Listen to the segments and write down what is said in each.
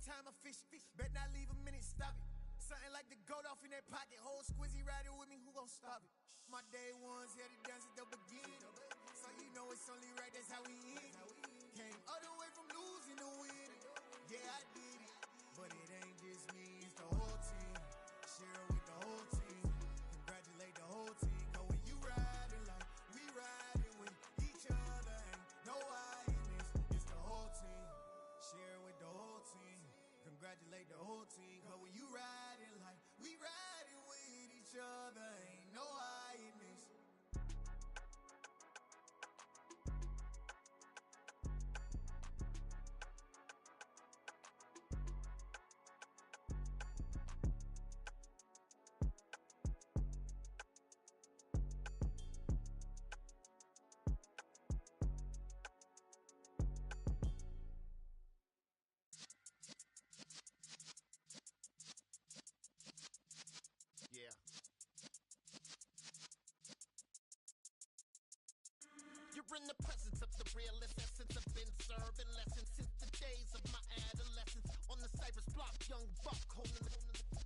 time I fish. Bet not leave a minute, stop it. Something like the goat off in that pocket. Whole squizzy riding with me, who gon' stop it? My day ones had it dance at the beginning. So you know it's only right, that's how we end. Came all the way from losing to winning. Yeah, I did it. But it ain't just me, it's the whole team. Share it with the whole team. Congratulate the whole team. Cause when you riding like we riding with each other, ain't no hiding. It's the whole team. Share it with the whole team. Congratulate the whole team. Cause when you riding like we riding with each other, ain't no hiding this. Yeah. You're in the presence of the realest essence. I've been serving lessons since the days of my adolescence. On the Cypress block, young buck holding the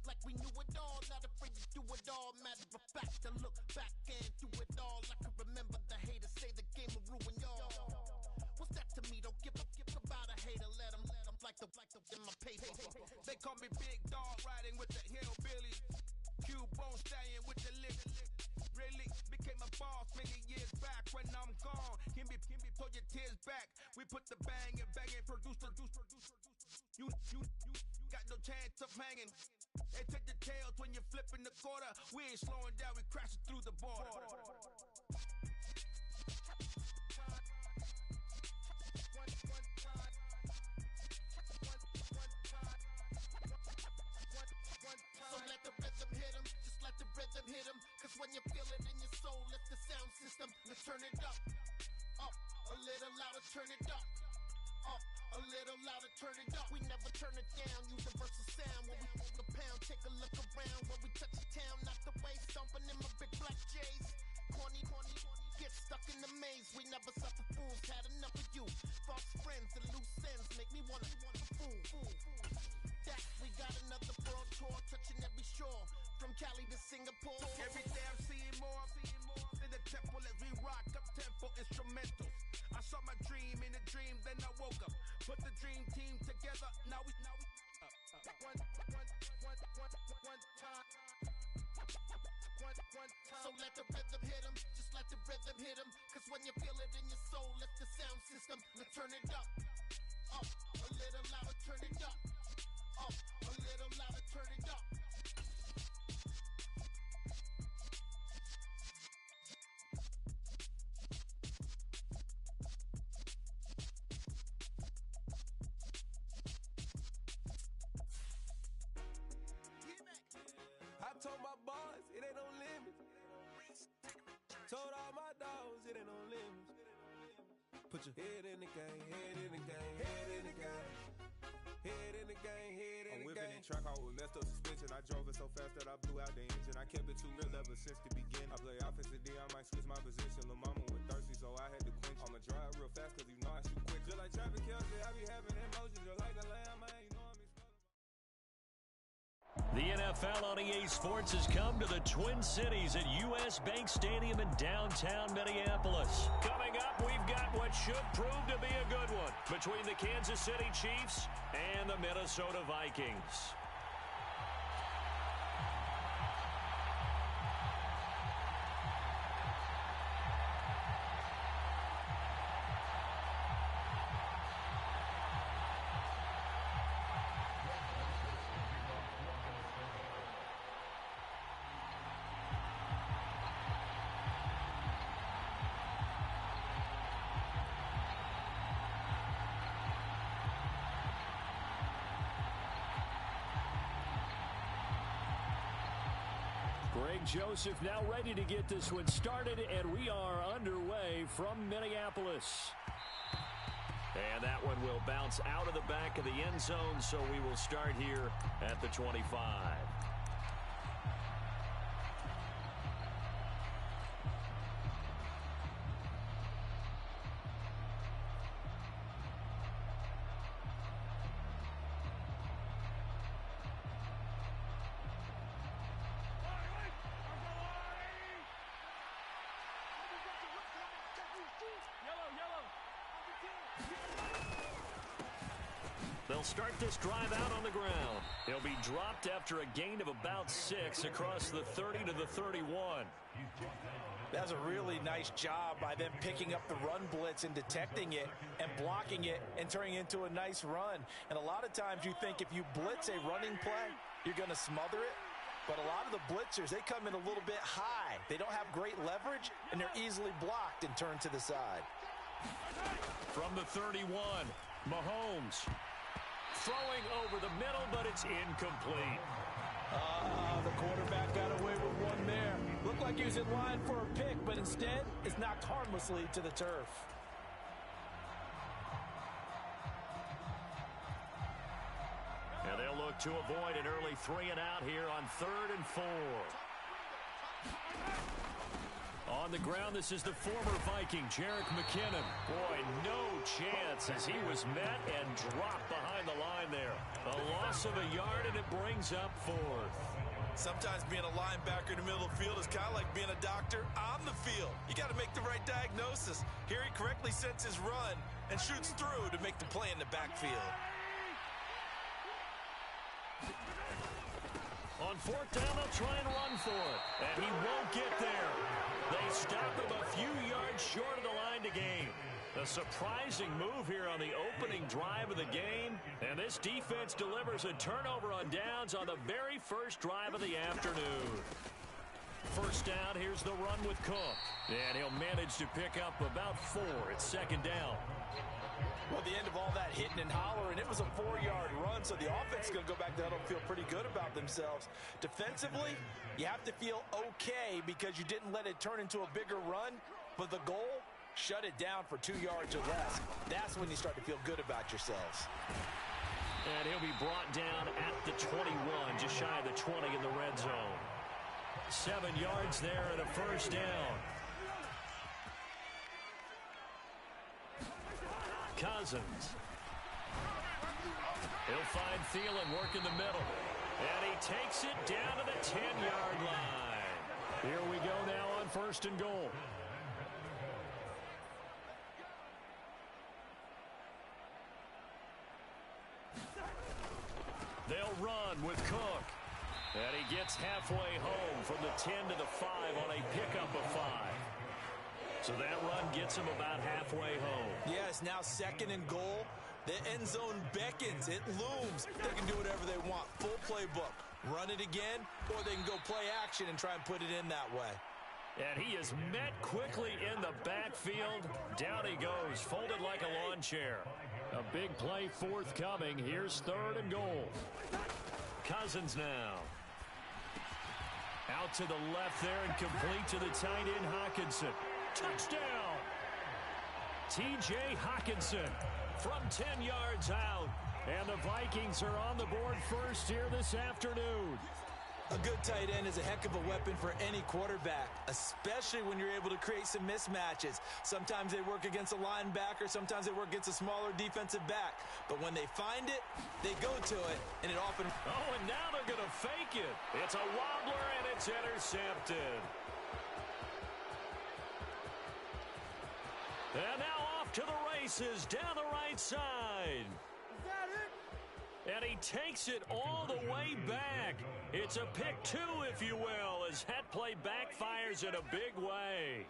like we knew it all. Not afraid to do it all. Matter of fact, to look back and do it all. I can remember the haters say the game will ruin y'all. What's that to me? Don't give about a hater. Let them like the in my paper. They call me Big Dog, riding with the hillbillies. Q-Bone stallion with the lip. Really became a boss many years back. When I'm gone, can be pull your tears back. We put the bang and produce. You got no chance of hanging. They take the tails when you're flipping the quarter. We ain't slowing down, we crashing through the border. So let the rhythm hit him, just let the rhythm hit him. Cause when you feel it in your soul, lift the sound system. Let's turn it up, a little louder, turn it up, a little louder, turn it up. We never turn it down, universal sound. When we the pound, take a look around. When we touch the town, knock the way, stomping in my big black J's. Corny, get stuck in the maze. We never suffer fools, had enough of you. False friends and loose ends make me wanna fool. That we got another world tour, touching every shore, from Cali to Singapore. Every day I'm seeing more in the temple as we rock up tempo instrumentals. I saw my dream in a dream, then I woke up. Put the dream team together, now we one time. So let the rhythm hit him, just let the rhythm hit him. Cause when you feel it in your soul, lift the sound system. Let's turn it up, a little louder, turn it up, a little louder, turn it up. I told my boys, it ain't no limits. Told all my dogs, it ain't no limits. Put your head in the game, head in the game, head in the game. Head in the game, head in the game. I'm whipping in track out with messed up suspension. I drove it so fast that I blew out the engine. I kept it too real ever since the beginning. I play offensive D, I might switch my position. Lil' mama was thirsty, so I had to quench. I'ma drive real fast, cause you know I shoot quick. Just like Travis Kelce, I be having emotions. Just like the lamb, man, you know I'm exploding. The NFL on EA Sports has come to the Twin Cities at US Bank Stadium in downtown Minneapolis. Coming up, we've got what should prove to be a good one between the Kansas City Chiefs and the Minnesota Vikings. Joseph now ready to get this one started, and we are underway from Minneapolis. And that one will bounce out of the back of the end zone, so we will start here at the 25. They'll start this drive out on the ground. He'll be dropped after a gain of about 6 across the 30 to the 31. That's a really nice job by them picking up the run blitz and detecting it and blocking it and turning it into a nice run. And a lot of times you think if you blitz a running play, you're going to smother it. But a lot of the blitzers, they come in a little bit high. They don't have great leverage, and they're easily blocked and turned to the side. From the 31, Mahomes. Throwing over the middle, but it's incomplete. The quarterback got away with one there. Looked like he was in line for a pick, but instead, it's knocked harmlessly to the turf. And they'll look to avoid an early 3 and out here on 3rd and 4. On the ground, this is the former Viking, Jerick McKinnon. Boy, no chance as he was met and dropped behind the line there. A loss of a yard, and it brings up 4th. Sometimes being a linebacker in the middle of the field is kind of like being a doctor on the field. You got to make the right diagnosis. Here he correctly sets his run and shoots through to make the play in the backfield. On 4th down, they'll try and run for it. And he won't get there. They stop him a few yards short of the line to gain. A surprising move here on the opening drive of the game. And this defense delivers a turnover on downs on the very first drive of the afternoon. First down, here's the run with Cook. And he'll manage to pick up about 4 at 2nd down. Well, at the end of all that hitting and hollering, it was a 4-yard run, so the offense is going to go back there and feel pretty good about themselves. Defensively, you have to feel okay because you didn't let it turn into a bigger run, but the goal, shut it down for 2 yards or less. That's when you start to feel good about yourselves. And he'll be brought down at the 21, just shy of the 20 in the red zone. 7 yards there and a first down. Cousins. He'll find Thielen working the middle. And he takes it down to the 10-yard line. Here we go now on 1st and goal. They'll run with Cook. And he gets halfway home from the 10 to the 5 on a pickup of 5. So that run gets him about halfway home. Yeah, it's now 2nd and goal. The end zone beckons. It looms. They can do whatever they want. Full playbook. Run it again, or they can go play action and try and put it in that way. And he is met quickly in the backfield. Down he goes, folded like a lawn chair. A big play forthcoming. Here's 3rd and goal. Cousins now. Out to the left there and complete to the tight end, Hockenson. Touchdown! T.J. Hockenson from 10 yards out. And the Vikings are on the board first here this afternoon. A good tight end is a heck of a weapon for any quarterback, especially when you're able to create some mismatches. Sometimes they work against a linebacker, sometimes they work against a smaller defensive back. But when they find it, they go to it, and it often... Oh, and now they're going to fake it. It's a wobbler, and it's intercepted. And now off to the races down the right side. And he takes it all the way back. It's a pick 2, if you will, as that play backfires in a big way.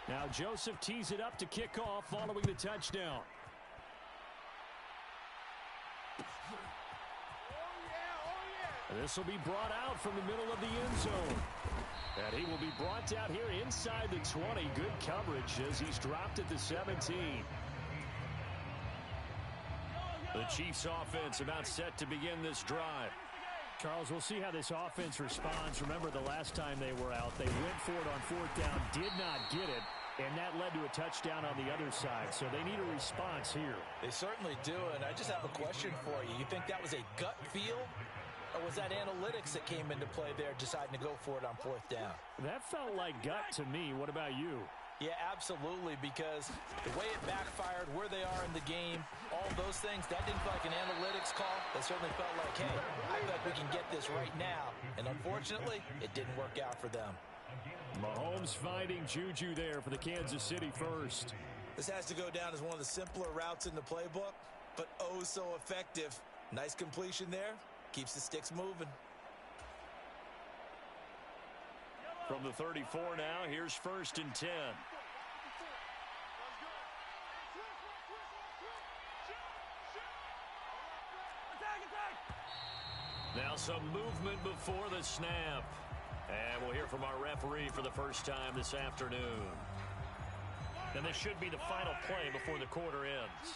Now Joseph tees it up to kick off following the touchdown. This will be brought out from the middle of the end zone. And he will be brought down here inside the 20. Good coverage as he's dropped at the 17. The Chiefs offense about set to begin this drive. Charles, we'll see how this offense responds. Remember the last time they were out, they went for it on 4th down, did not get it, and that led to a touchdown on the other side. So they need a response here. They certainly do, and I just have a question for you. You think that was a gut feel? Or was that analytics that came into play there, deciding to go for it on 4th down? That felt like gut to me. What about you? Yeah, absolutely, because the way it backfired, where they are in the game, all those things, that didn't feel like an analytics call. That certainly felt like, hey, I feel like we can get this right now. And unfortunately, it didn't work out for them. Mahomes finding Juju there for the Kansas City first. This has to go down as one of the simpler routes in the playbook, but oh so effective. Nice completion there. Keeps the sticks moving. From the 34 now, here's 1st and 10. Now some movement before the snap. And we'll hear from our referee for the first time this afternoon. And this should be the final play before the quarter ends.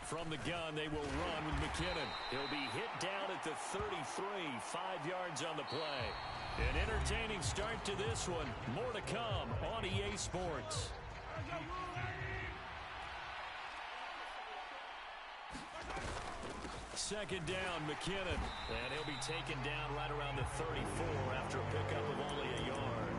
From the gun, they will run with McKinnon. He'll be hit down at the 33, 5 yards on the play. An entertaining start to this one. More to come on EA Sports. Second down, McKinnon. And he'll be taken down right around the 34 after a pickup of only a yard.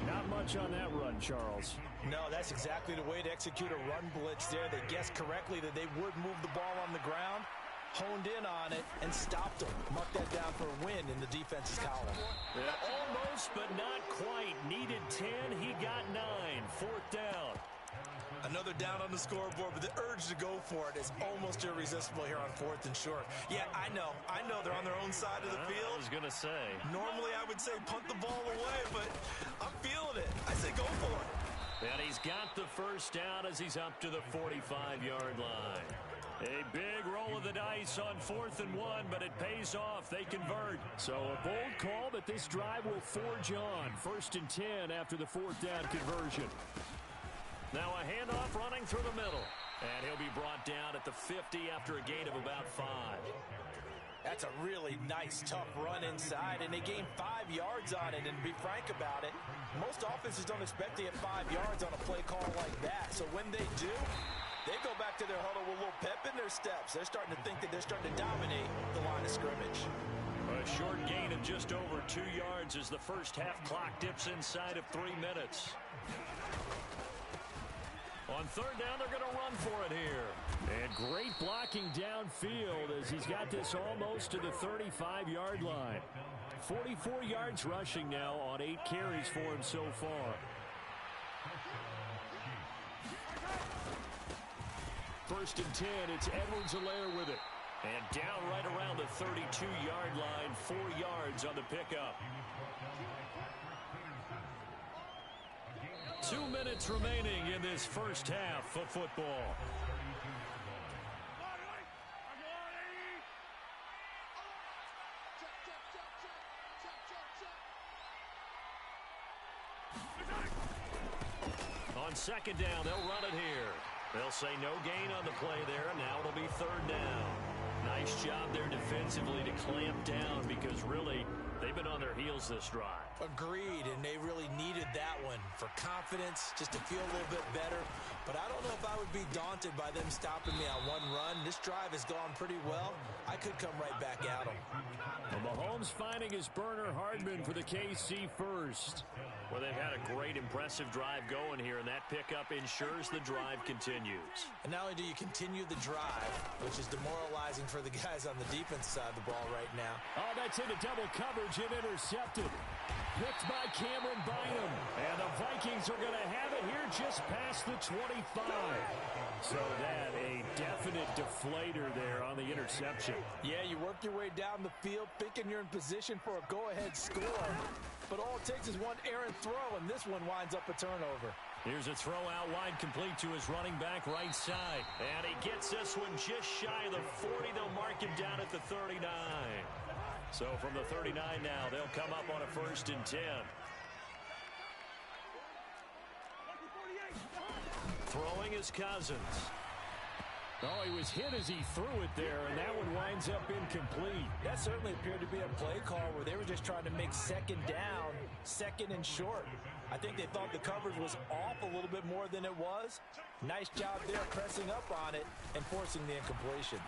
Not much on that run, Charles. No, that's exactly the way to execute a run blitz there. They guessed correctly that they would move the ball on the ground, honed in on it, and stopped them. Mark that down for a win in the defense's column. Yeah, almost, but not quite. Needed 10. He got 9. 4th down. Another down on the scoreboard, but the urge to go for it is almost irresistible here on 4th and short. Yeah, I know they're on their own side of the field. I was going to say. Normally I would say punt the ball away, but I'm feeling it. I say go for it. And he's got the first down as he's up to the 45-yard line. A big roll of the dice on 4th and 1, but it pays off. They convert. So a bold call, but this drive will forge on. 1st and 10 after the 4th down conversion. Now a handoff running through the middle. And he'll be brought down at the 50 after a gain of about 5. That's a really nice, tough run inside, and they gained 5 yards on it. And to be frank about it, most offenses don't expect to get 5 yards on a play call like that. So when they do, they go back to their huddle with a little pep in their steps. They're starting to think that they're starting to dominate the line of scrimmage. A short gain of just over 2 yards as the first half clock dips inside of 3 minutes. On 3rd down, they're going to run for it here. And great blocking downfield as he's got this almost to the 35-yard line. 44 yards rushing now on 8 carries for him so far. 1st and 10, it's Edwards-Helaire with it. And down right around the 32-yard line, 4 yards on the pickup. 2 minutes remaining in this first half of football. On 2nd down, they'll run it here. They'll say no gain on the play there, and now it'll be 3rd down. Nice job there defensively to clamp down because really they've been on their heels this drive. Agreed, and they really needed that one for confidence, just to feel a little bit better. But I don't know if I would be daunted by them stopping me on one run. This drive has gone pretty well. I could come right back at them. Well, Mahomes finding his burner Hardman for the KC first. Well, they've had a great, impressive drive going here, and that pickup ensures the drive continues. And not only do you continue the drive, which is demoralizing for the guys on the defense side of the ball right now. Oh, that's into double coverage and intercepted. Picked by Cameron Bynum. And the Vikings are going to have it here just past the 25. So that a definite deflator there on the interception. Yeah, you work your way down the field thinking you're in position for a go-ahead score. But all it takes is one errant throw, and this one winds up a turnover. Here's a throw out wide complete to his running back right side. And he gets this one just shy of the 40. They'll mark him down at the 39. So from the 39 now, they'll come up on a 1st and 10. Throwing is Cousins. Oh, he was hit as he threw it there, and that one winds up incomplete. That certainly appeared to be a play call where they were just trying to make 2nd down, 2nd and short. I think they thought the coverage was off a little bit more than it was. Nice job there pressing up on it and forcing the incompletion.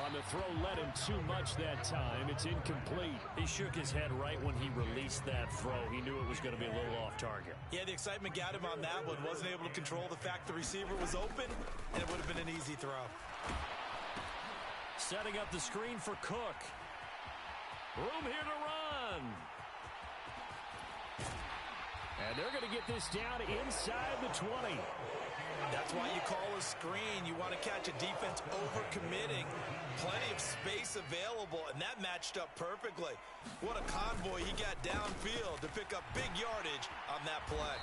On the throw led him too much that time. It's incomplete. He shook his head right when he released that throw. He knew it was going to be a little off target. Yeah, the excitement got him on that one. Wasn't able to control the fact the receiver was open, and it would have been an easy throw. Setting up the screen for Cook. Room here to run. And they're going to get this down inside the 20. That's why you call a screen. You want to catch a defense overcommitting. Plenty of space available, and that matched up perfectly. What a convoy he got downfield to pick up big yardage on that play.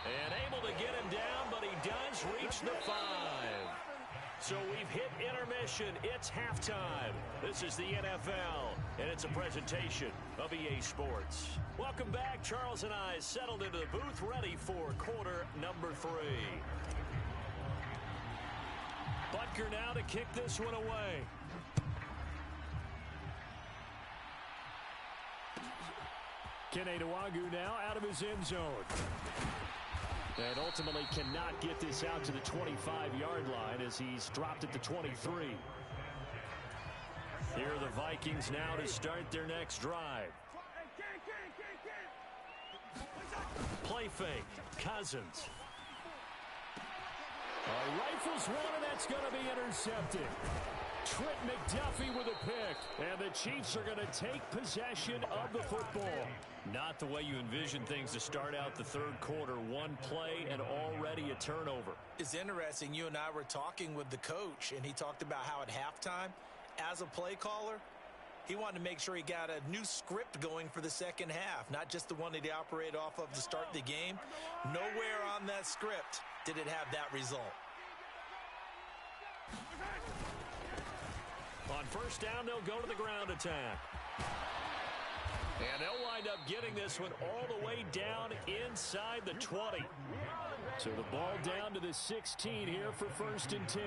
And able to get him down, but he does reach the 5. So we've hit intermission. It's halftime. This is the NFL, and it's a presentation of EA Sports. Welcome back. Charles and I settled into the booth, ready for quarter number 3. Butker now to kick this one away. Keneduagu now out of his end zone. And ultimately cannot get this out to the 25-yard line as he's dropped at the 23. Here are the Vikings now to start their next drive. Play fake. Cousins. Rifles one, and that's going to be intercepted. Trent McDuffie with a pick. And the Chiefs are going to take possession of the football. Not the way you envision things to start out the third quarter. One play and already a turnover. It's interesting. You and I were talking with the coach, and he talked about how at halftime, as a play caller, he wanted to make sure he got a new script going for the second half, not just the one that he operated off of to start the game. Nowhere on that script did it have that result. On first down, they'll go to the ground attack. And they'll wind up getting this one all the way down inside the 20. So the ball down to the 16 here for 1st and 10.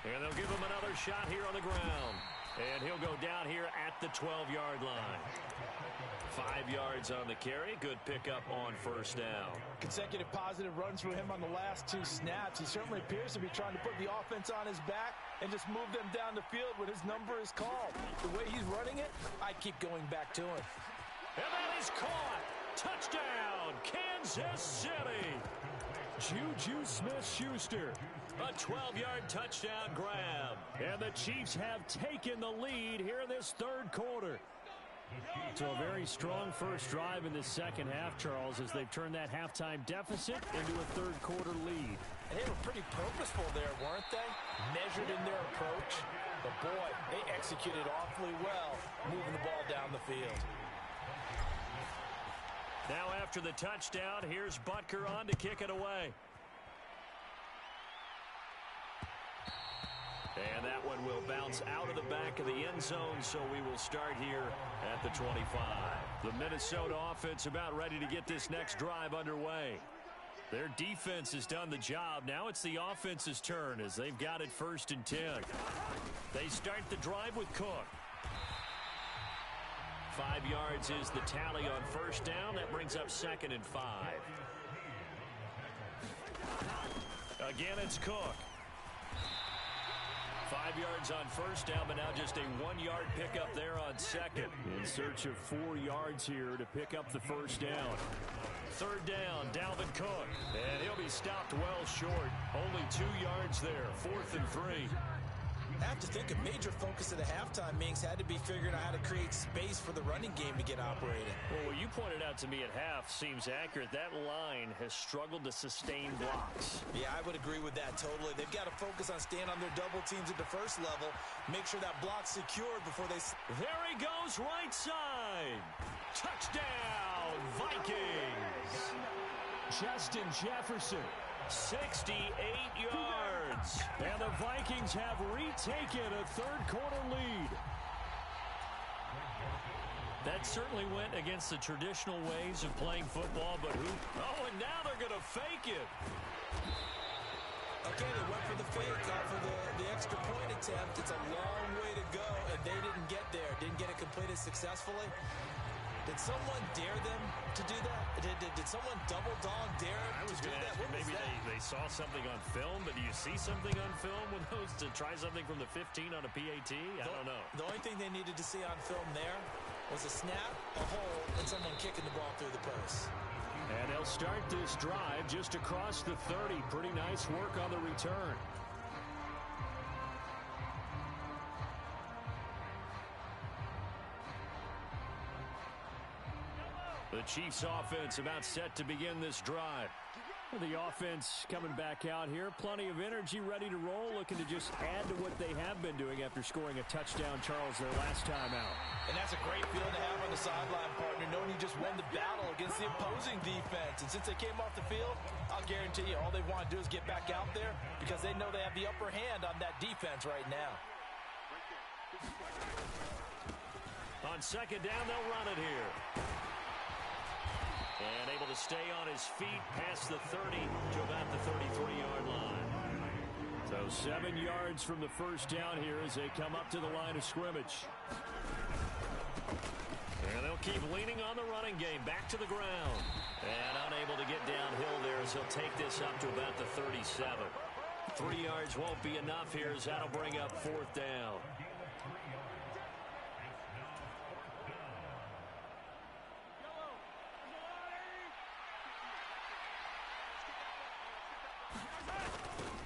And they'll give him another shot here on the ground. And he'll go down here at the 12-yard line. 5 yards on the carry. Good pickup on first down. Consecutive positive runs for him on the last 2 snaps. He certainly appears to be trying to put the offense on his back and just move them down the field when his number is called. The way he's running it, I keep going back to him. And that is caught. Touchdown, Kansas City. Juju Smith-Schuster. A 12-yard touchdown grab. And the Chiefs have taken the lead here in this third quarter. So a very strong first drive in the second half, Charles, as they've turned that halftime deficit into a third quarter lead. And they were pretty purposeful there, weren't they? Measured in their approach. But boy, they executed awfully well, moving the ball down the field. Now after the touchdown, here's Butker on to kick it away. And that one will bounce out of the back of the end zone, so we will start here at the 25. The Minnesota offense about ready to get this next drive underway. Their defense has done the job. Now it's the offense's turn as they've got it 1st and 10. They start the drive with Cook. 5 yards is the tally on first down. That brings up 2nd and 5. Again, it's Cook. 5 yards on first down, but now just a 1-yard pickup there on second. In search of 4 yards here to pick up the first down. Third down, Dalvin Cook. And he'll be stopped well short. Only 2 yards there. 4th and 3. I have to think a major focus of the halftime meetings had to be figuring out how to create space for the running game to get operating. Well, what you pointed out to me at half seems accurate. That line has struggled to sustain blocks. Yeah, I would agree with that totally. They've got to focus on staying on their double teams at the first level, make sure that block's secured before they... There he goes, right side. Touchdown, Vikings. Justin Jefferson. 68 yards. And the Vikings have retaken a third quarter lead. That certainly went against the traditional ways of playing football, but who? Oh, and now they're going to fake it. Okay, they went for the fake off of the extra point attempt. It's a long way to go, and they didn't get there. Didn't get it completed successfully. Did someone dare them to do that? Did someone double dog dare them to do that? Maybe they saw something on film, but do you see something on film with those to try something from the 15 on a PAT? I don't know. The only thing they needed to see on film there was a snap, a hole, and someone kicking the ball through the post. And they'll start this drive just across the 30. Pretty nice work on the return. Chiefs offense about set to begin this drive. The offense coming back out here. Plenty of energy, ready to roll, looking to just add to what they have been doing after scoring a touchdown, Charles, their last time out. And that's a great feeling to have on the sideline, partner, knowing you just won the battle against the opposing defense. And since they came off the field, I'll guarantee you all they want to do is get back out there because they know they have the upper hand on that defense right now. On second down, they'll run it here. And able to stay on his feet past the 30 to about the 33-yard line. So 7 yards from the first down here as they come up to the line of scrimmage. And they'll keep leaning on the running game. Back to the ground. And unable to get downhill there as he'll take this up to about the 37. 3 yards won't be enough here as that'll bring up fourth down.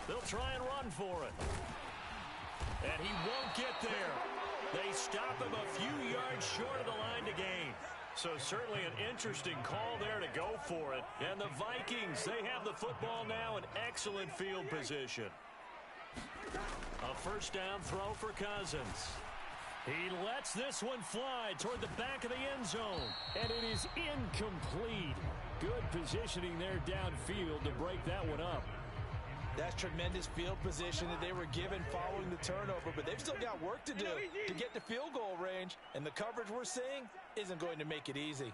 They'll try and run for it. And he won't get there. They stop him a few yards short of the line to gain. So certainly an interesting call there to go for it. And the Vikings, they have the football now in excellent field position. A first down throw for Cousins. He lets this one fly toward the back of the end zone. And it is incomplete. Good positioning there downfield to break that one up. That's tremendous field position that they were given following the turnover, but they've still got work to do to get to field goal range, and the coverage we're seeing isn't going to make it easy.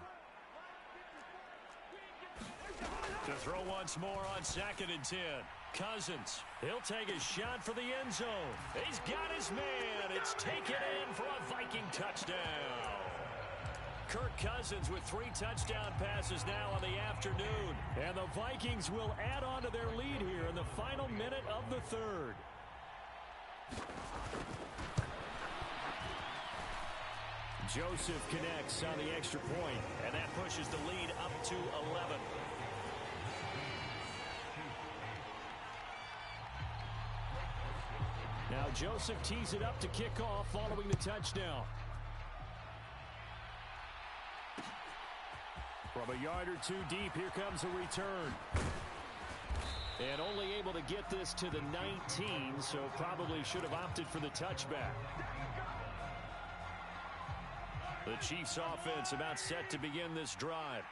To throw once more on 2nd and 10. Cousins, he'll take a shot for the end zone. He's got his man. It's taken in for a Viking touchdown. Kirk Cousins with 3 touchdown passes now on the afternoon. And the Vikings will add on to their lead here in the final minute of the third. Joseph connects on the extra point, and that pushes the lead up to 11. Now Joseph tees it up to kick off following the touchdown. From a yard or two deep, here comes a return. And only able to get this to the 19, so probably should have opted for the touchback. The Chiefs offense about set to begin this drive.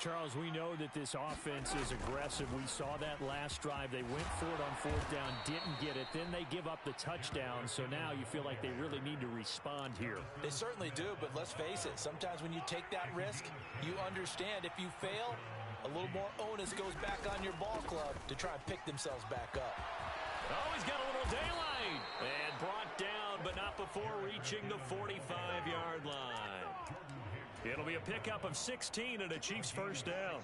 Charles, we know that this offense is aggressive. We saw that last drive. They went for it on fourth down, didn't get it. Then they give up the touchdown. So now you feel like they really need to respond here. They certainly do, but let's face it. Sometimes when you take that risk, you understand if you fail, a little more onus goes back on your ball club to try and pick themselves back up. Oh, he's got a little daylight. And brought down, but not before reaching the 45-yard line. It'll be a pickup of 16 and a Chiefs first down.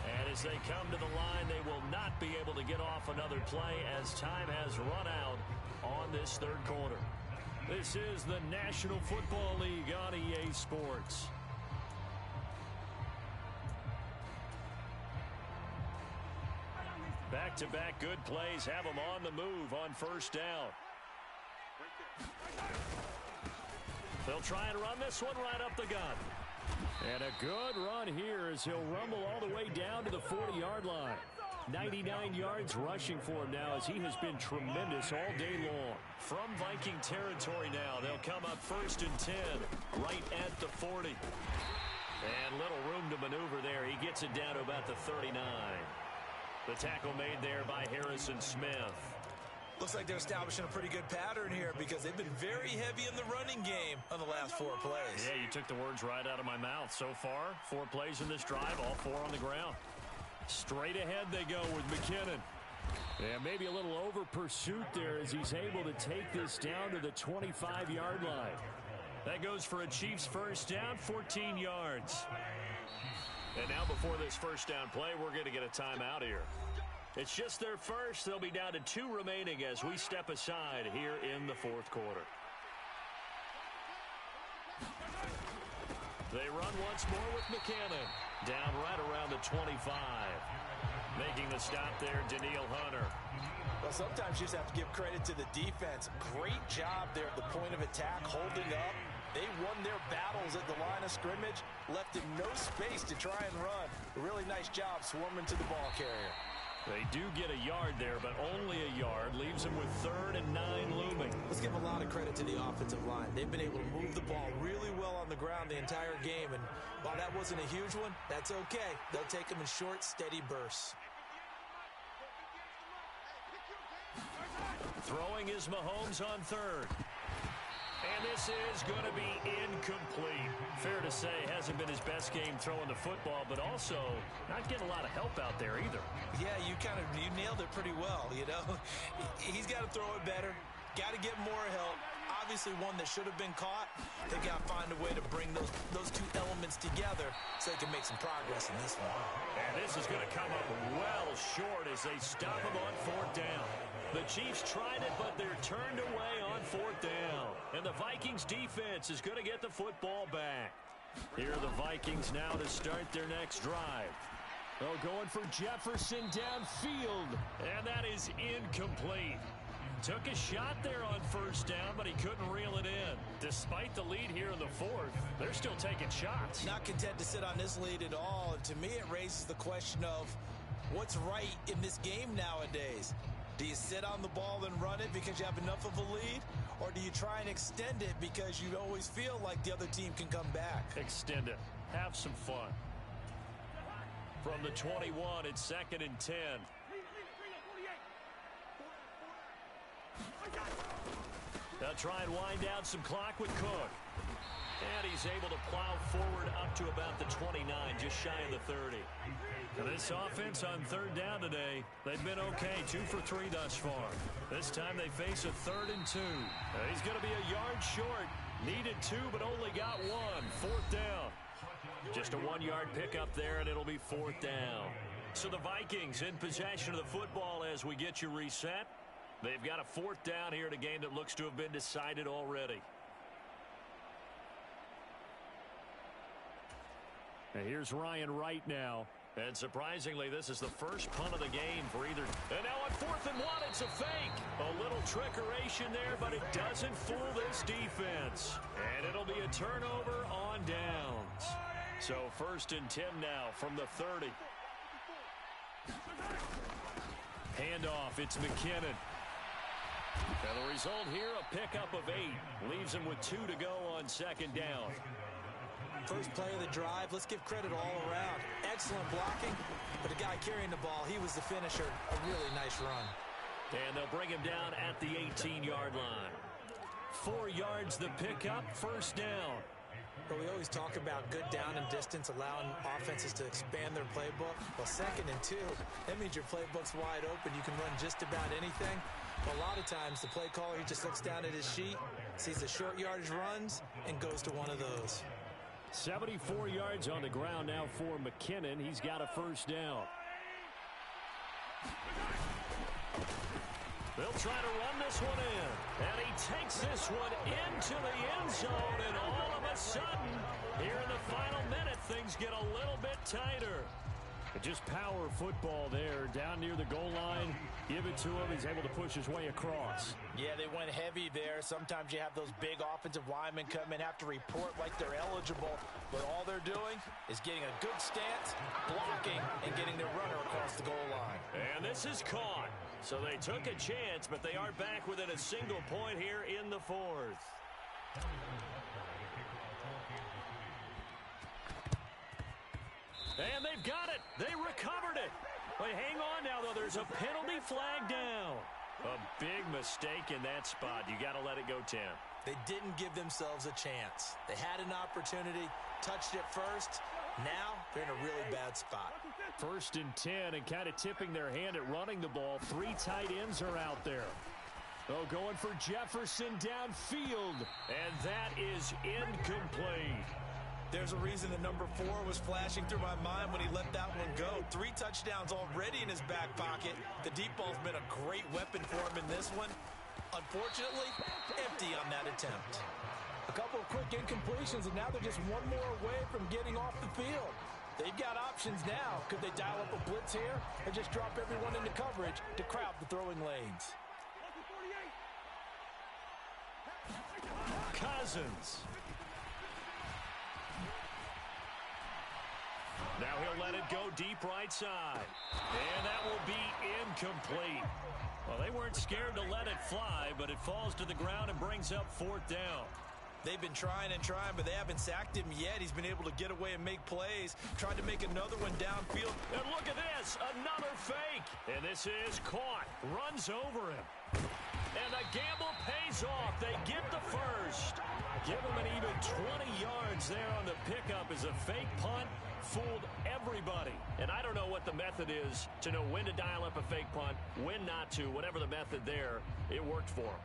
And as they come to the line, they will not be able to get off another play as time has run out on this third quarter. This is the National Football League on EA Sports. Back-to-back good plays have them on the move on first down. They'll try and run this one right up the gut. And a good run here as he'll rumble all the way down to the 40-yard line. 99 yards rushing for him now as he has been tremendous all day long. From Viking territory now, they'll come up 1st and 10 right at the 40. And little room to maneuver there. He gets it down to about the 39. The tackle made there by Harrison Smith. Looks like they're establishing a pretty good pattern here because they've been very heavy in the running game on the last 4 plays. Yeah, you took the words right out of my mouth. So far, 4 plays in this drive, all 4 on the ground. Straight ahead they go with McKinnon. And maybe a little over pursuit there as he's able to take this down to the 25-yard line. That goes for a Chiefs first down, 14 yards. And now before this first down play, we're going to get a timeout here. It's just their first. They'll be down to 2 remaining as we step aside here in the fourth quarter. They run once more with McKinnon. Down right around the 25. Making the stop there, Daniil Hunter. Well, sometimes you just have to give credit to the defense. Great job there at the point of attack, holding up, They won their battles at the line of scrimmage, left him no space to try and run. A really nice job swarming to the ball carrier. They do get a yard there, but only a yard. Leaves them with 3rd and 9 looming. Let's give a lot of credit to the offensive line. They've been able to move the ball really well on the ground the entire game. And while that wasn't a huge one, that's okay. They'll take them in short, steady bursts. Throwing is Mahomes on 3rd. And this is going to be incomplete. Fair to say, hasn't been his best game throwing the football, but also not getting a lot of help out there either. Yeah, you nailed it pretty well, you know. He's got to throw it better. Got to get more help. Obviously one that should have been caught. They got to find a way to bring those two elements together so they can make some progress in this one. And this is going to come up well short as they stop him on 4th down. The Chiefs tried it, but they're turned away on 4th down. And the Vikings defense is going to get the football back. Here are the Vikings now to start their next drive. Oh, going for Jefferson downfield. And that is incomplete. Took a shot there on 1st down, but he couldn't reel it in. Despite the lead here in the 4th, they're still taking shots. Not content to sit on this lead at all. And to me, it raises the question of what's right in this game nowadays. Do you sit on the ball and run it because you have enough of a lead? Or do you try and extend it because you always feel like the other team can come back? Extend it. Have some fun. From the 21, it's 2nd and 10. They'll try and wind down some clock with Cook. And he's able to plow forward up to about the 29, just shy of the 30. Now this offense on 3rd down today, they've been okay, 2 for 3 thus far. This time they face a 3rd and 2. He's going to be a yard short. Needed 2, but only got 1. 4th down. Just a 1-yard pickup there, and it'll be 4th down. So the Vikings in possession of the football as we get you reset. They've got a 4th down here in a game that looks to have been decided already. And here's Ryan Wright now. And surprisingly, this is the first punt of the game for either. And now on 4th and 1, it's a fake. A little trickeration there, but it doesn't fool this defense. And it'll be a turnover on downs. So 1st and 10 now from the 30. Handoff, it's McKinnon. And the result here, a pickup of 8. Leaves him with 2 to go on 2nd down. First play of the drive, let's give credit all around. Excellent blocking, but the guy carrying the ball, he was the finisher. A really nice run. And they'll bring him down at the 18-yard line. 4 yards the pickup, 1st down. But we always talk about good down and distance, allowing offenses to expand their playbook. Well, 2nd and 2, that means your playbook's wide open. You can run just about anything. But a lot of times, the play caller, he just looks down at his sheet, sees the short yardage runs, and goes to one of those. 74 yards on the ground now for McKinnon. He's got a 1st down. They'll try to run this one in. And he takes this one into the end zone. And all of a sudden, here in the final minute, things get a little bit tighter. But just power football there down near the goal line. Give it to him. He's able to push his way across. Yeah, they went heavy there. Sometimes you have those big offensive linemen come in, have to report like they're eligible. But all they're doing is getting a good stance, blocking, and getting their runner across the goal line. And this is caught. So they took a chance, but they are back within a single point here in the 4th. And they've got it. They recovered it. But hang on now, though. There's a penalty flag down. A big mistake in that spot. You got to let it go 10. They didn't give themselves a chance. They had an opportunity, touched it first. Now they're in a really bad spot. 1st and 10, and kind of tipping their hand at running the ball. 3 tight ends are out there. Oh, going for Jefferson downfield. And that is incomplete. There's a reason the number 4 was flashing through my mind when he let that one go. 3 touchdowns already in his back pocket. The deep ball's been a great weapon for him in this one. Unfortunately, empty on that attempt. A couple of quick incompletions, and now they're just one more away from getting off the field. They've got options now. Could they dial up a blitz here or just drop everyone into coverage to crowd the throwing lanes? Cousins. Now he'll let it go deep right side. And that will be incomplete. Well, they weren't scared to let it fly, but it falls to the ground and brings up fourth down. They've been trying and trying, but they haven't sacked him yet. He's been able to get away and make plays. Tried to make another one downfield. And look at this, another fake. And this is caught, runs over him. And the gamble pays off. They get the first. Give him an even 20 yards there on the pickup as a fake punt. Fooled everybody. And I don't know what the method is to know when to dial up a fake punt, when not to. Whatever the method there, it worked for him.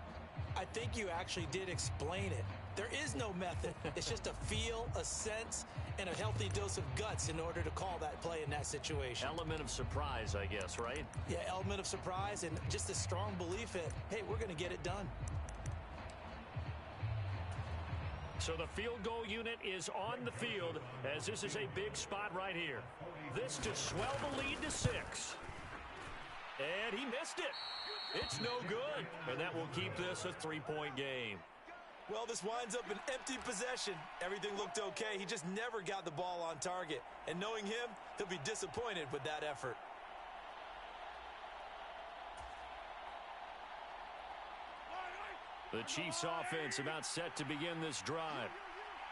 I think you actually did explain it. There is no method. It's just a feel, a sense, and a healthy dose of guts in order to call that play in that situation. Element of surprise, I guess, right? Yeah, element of surprise and just a strong belief that, hey, we're going to get it done. So the field goal unit is on the field as this is a big spot right here. This to swell the lead to 6. And he missed it. It's no good. And that will keep this a 3-point game. Well, this winds up an empty possession. Everything looked okay. He just never got the ball on target. And knowing him, he'll be disappointed with that effort. The Chiefs offense about set to begin this drive.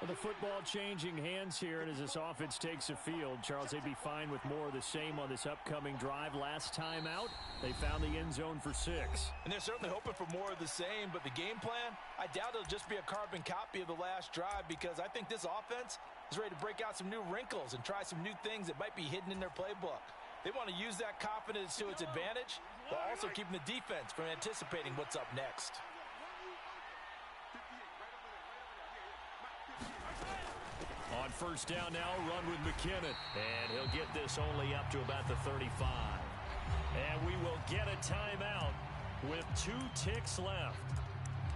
Well, the football changing hands here, and as this offense takes the field, Charles, they'd be fine with more of the same on this upcoming drive. Last time out, they found the end zone for 6. And they're certainly hoping for more of the same, but the game plan, I doubt it'll just be a carbon copy of the last drive because I think this offense is ready to break out some new wrinkles and try some new things that might be hidden in their playbook. They want to use that confidence to its advantage while also keeping the defense from anticipating what's up next. On first down now, run with McKinnon. And he'll get this only up to about the 35. And we will get a timeout with 2 ticks left.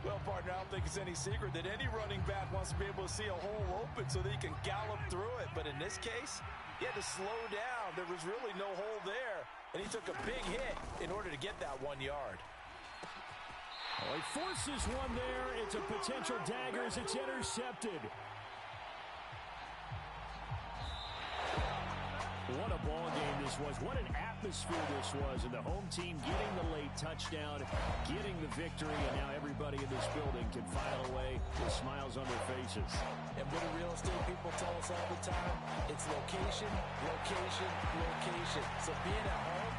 Well, partner, I don't think it's any secret that any running back wants to be able to see a hole open so that he can gallop through it. But in this case, he had to slow down. There was really no hole there. And he took a big hit in order to get that 1 yard. Well, he forces one there. It's a potential dagger as it's intercepted. What a ball game this was. What an atmosphere this was. And the home team getting the late touchdown, getting the victory, and now everybody in this building can file away with smiles on their faces. And what do real estate people tell us all the time? It's location, location, location. So being at home,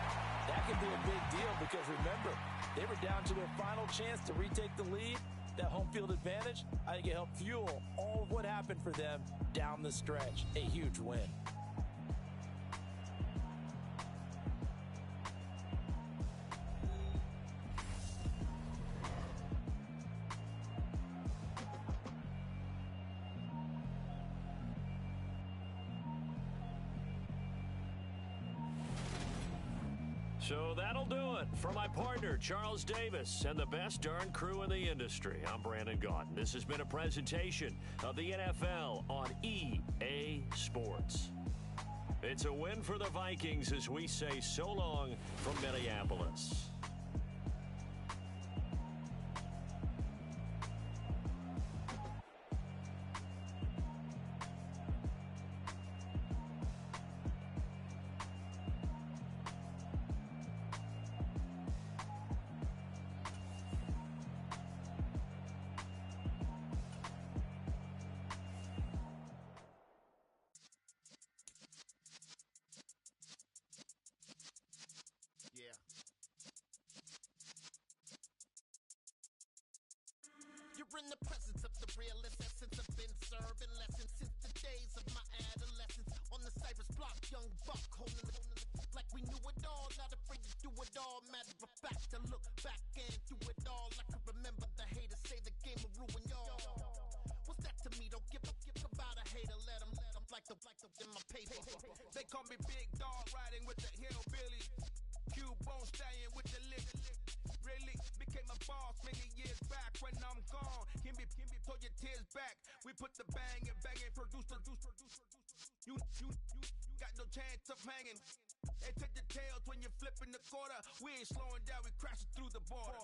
that can be a big deal because remember, they were down to their final chance to retake the lead. That home field advantage, I think it helped fuel all of what happened for them down the stretch. A huge win. So that'll do it for my partner, Charles Davis, and the best darn crew in the industry. I'm Brandon Gaudin. This has been a presentation of the NFL on EA Sports. It's a win for the Vikings as we say so long from Minneapolis. You're in the presence of the realest essence. I've been serving lessons since the days of my adolescence. On the Cypress block, young buck holding it like we knew it all. Not afraid to do it all. Matter of fact, to look back and do it all. I can remember the haters say the game will ruin y'all. What's that to me? Don't give about a hater. Let them like the in my paper. They call me Big Dog riding with the hillbilly. Q-Bone stallion with the lick. Really became a boss many years back. When I'm gone, can be throw your tears back. We put the bang and produce. You got no chance of hanging. And take the tails when you're flipping the quarter. We ain't slowing down, we crashing through the border.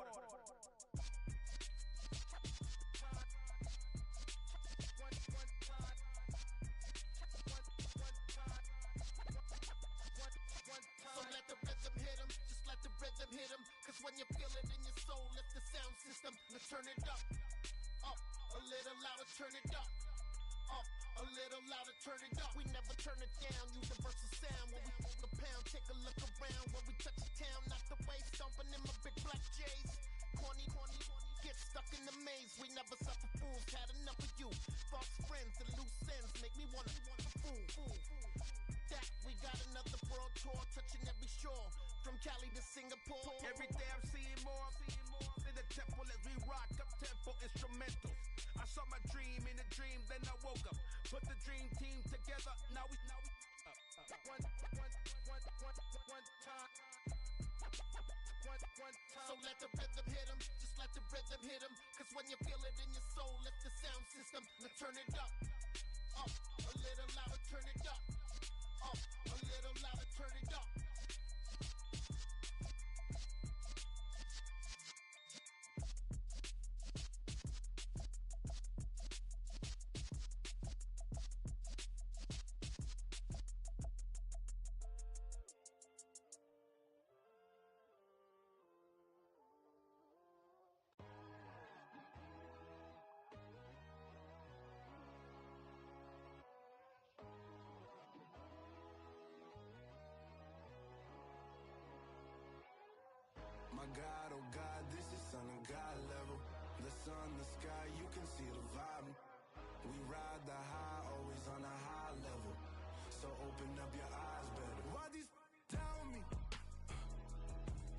turn it up, a little louder, turn it up, a little louder, turn it up. We never turn it down, universal sound. When we hold the pound, take a look around. When we touch the town, knock the way, stomping in my big black J's. Corny, get stuck in the maze. We never suffer fools, had enough of you. False friends and loose ends make me wanna fool. That we got another world tour, touching every shore, from Cali to Singapore. Every day I'm seeing more in the temple as we rock up tempo instrumentals. I saw my dream in a dream, then I woke up. Put the dream team together. Now we one time. So let the rhythm hit 'em, just let the rhythm hit 'em. Cause when you feel it in your soul, lift the sound system. Now turn it up, a little louder, turn it up, a little louder, turn it up. My God, oh God, this is Son of God level. The sun, the sky, you can see the vibe. We ride the high, always on a high level. So open up your eyes better. Why these tell me?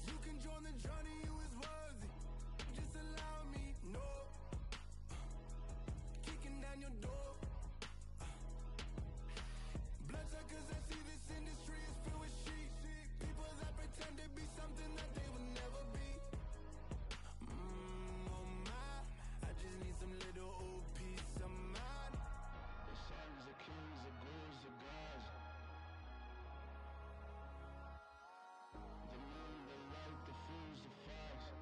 You can join the journey, you is worthy. Just allow me, no. Kicking down your door. Bloodsuckers, I see this industry is filled with sheep. People that pretend to be something that they will never be. Oh my, I just need some little old peace of mind. The sons of kings, the gurus, the gods. The moon, the light, the fools, the facts.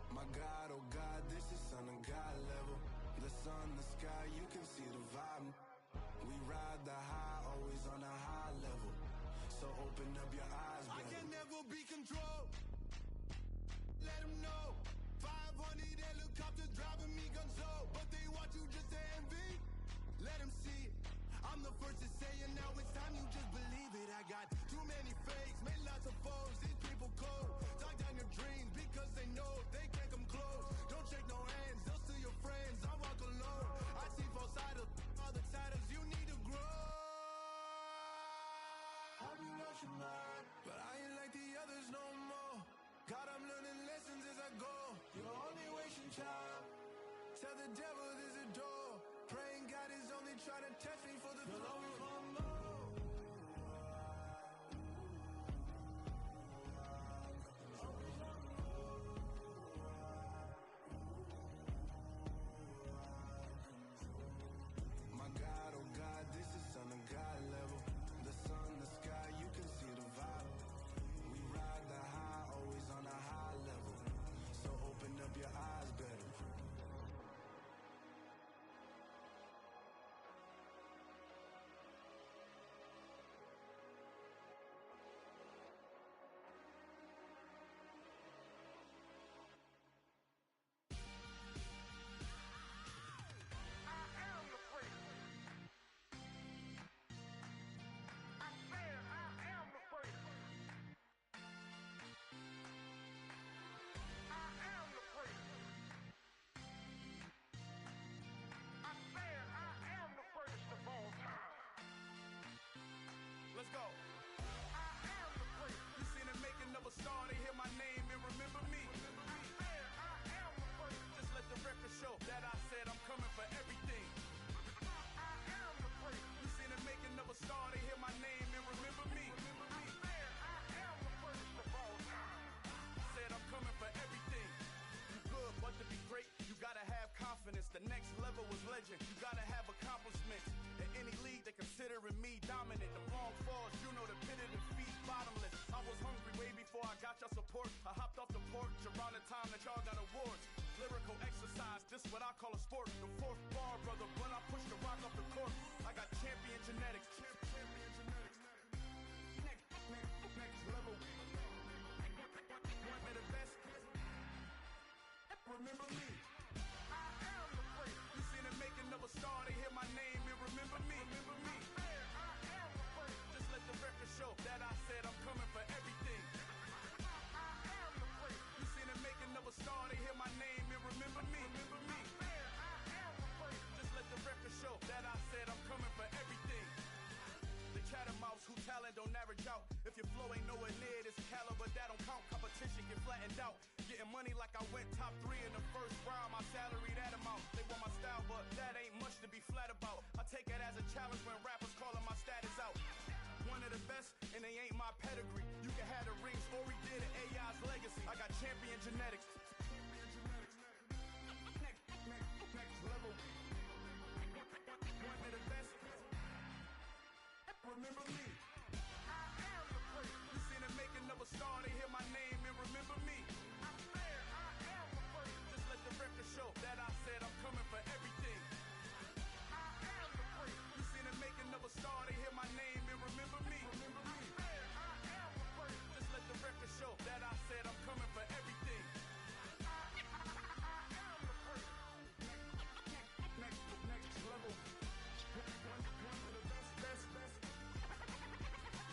My God, oh God, this is Son of God level. The sun, the sky, you can see the vibe. We ride the high, always on a high level. So open up your eyes, baby. I can never be controlled. Let them know. 500 helicopters driving me gonzo, but they want you just to envy. Let them see it. I'm the first to say it, now it's time you just believe it. I got too many fakes, made lots of foes. These people cold. Talk down your dreams because they know they can't come close. Don't shake no hands, they'll steal your friends. I walk alone. I see false idols, other titles. You need to grow. Have you lost your mind? But I ain't like the others no more. God, I'm learning lessons as I go. You're only wasting time. Tell the devil there's a door. Praying God is only trying to test me for the glory. My God, oh God, this is Son of God level. The sun, the sky, you can see the vibe. We ride the high, always on a high level. So open up your eyes better. Let's go. I am the great. You seen the making of a star, they hear my name and remember me. I am the great. Just let the record show that I said I'm coming for everything. I am the great. You seen the making of a star, they hear my name and remember me. I am the greatest of all time. Said I'm coming for everything. You good, but to be great, you gotta have confidence. The next level was legend. You gotta have accomplishments. In any league, they considering me dominant. The wrong falls, you know the pit of defeat, bottomless. I was hungry way before I got your support. I hopped off the porch around the time that y'all got awards. Lyrical exercise, this what I call a sport. The fourth bar, brother, when I push the rock off the court. I got champion genetics. Champion genetics. Next level. One of the best. don't average out. If your flow ain't nowhere near this caliber, that don't count. Competition get flattened out. Getting money like I went top 3 in the first round. My salary that amount. They want my style, but that ain't much to be flat about. I take it as a challenge when rappers calling my status out. One of the best, and they ain't my pedigree. You can have the rings, or we did it, AI's legacy. I got champion genetics. Next level. One of the best. Remember me. I am the first. You seen the making of a star, they hear my name and remember me. I swear I am the first. Just let the record show that I said I'm coming for everything. I am the first. You seen the making of a star, they hear my name and remember me. Remember me. I swear I am the first. Just let the record show that I said I'm coming for everything. I am the first. Next level. One of the best.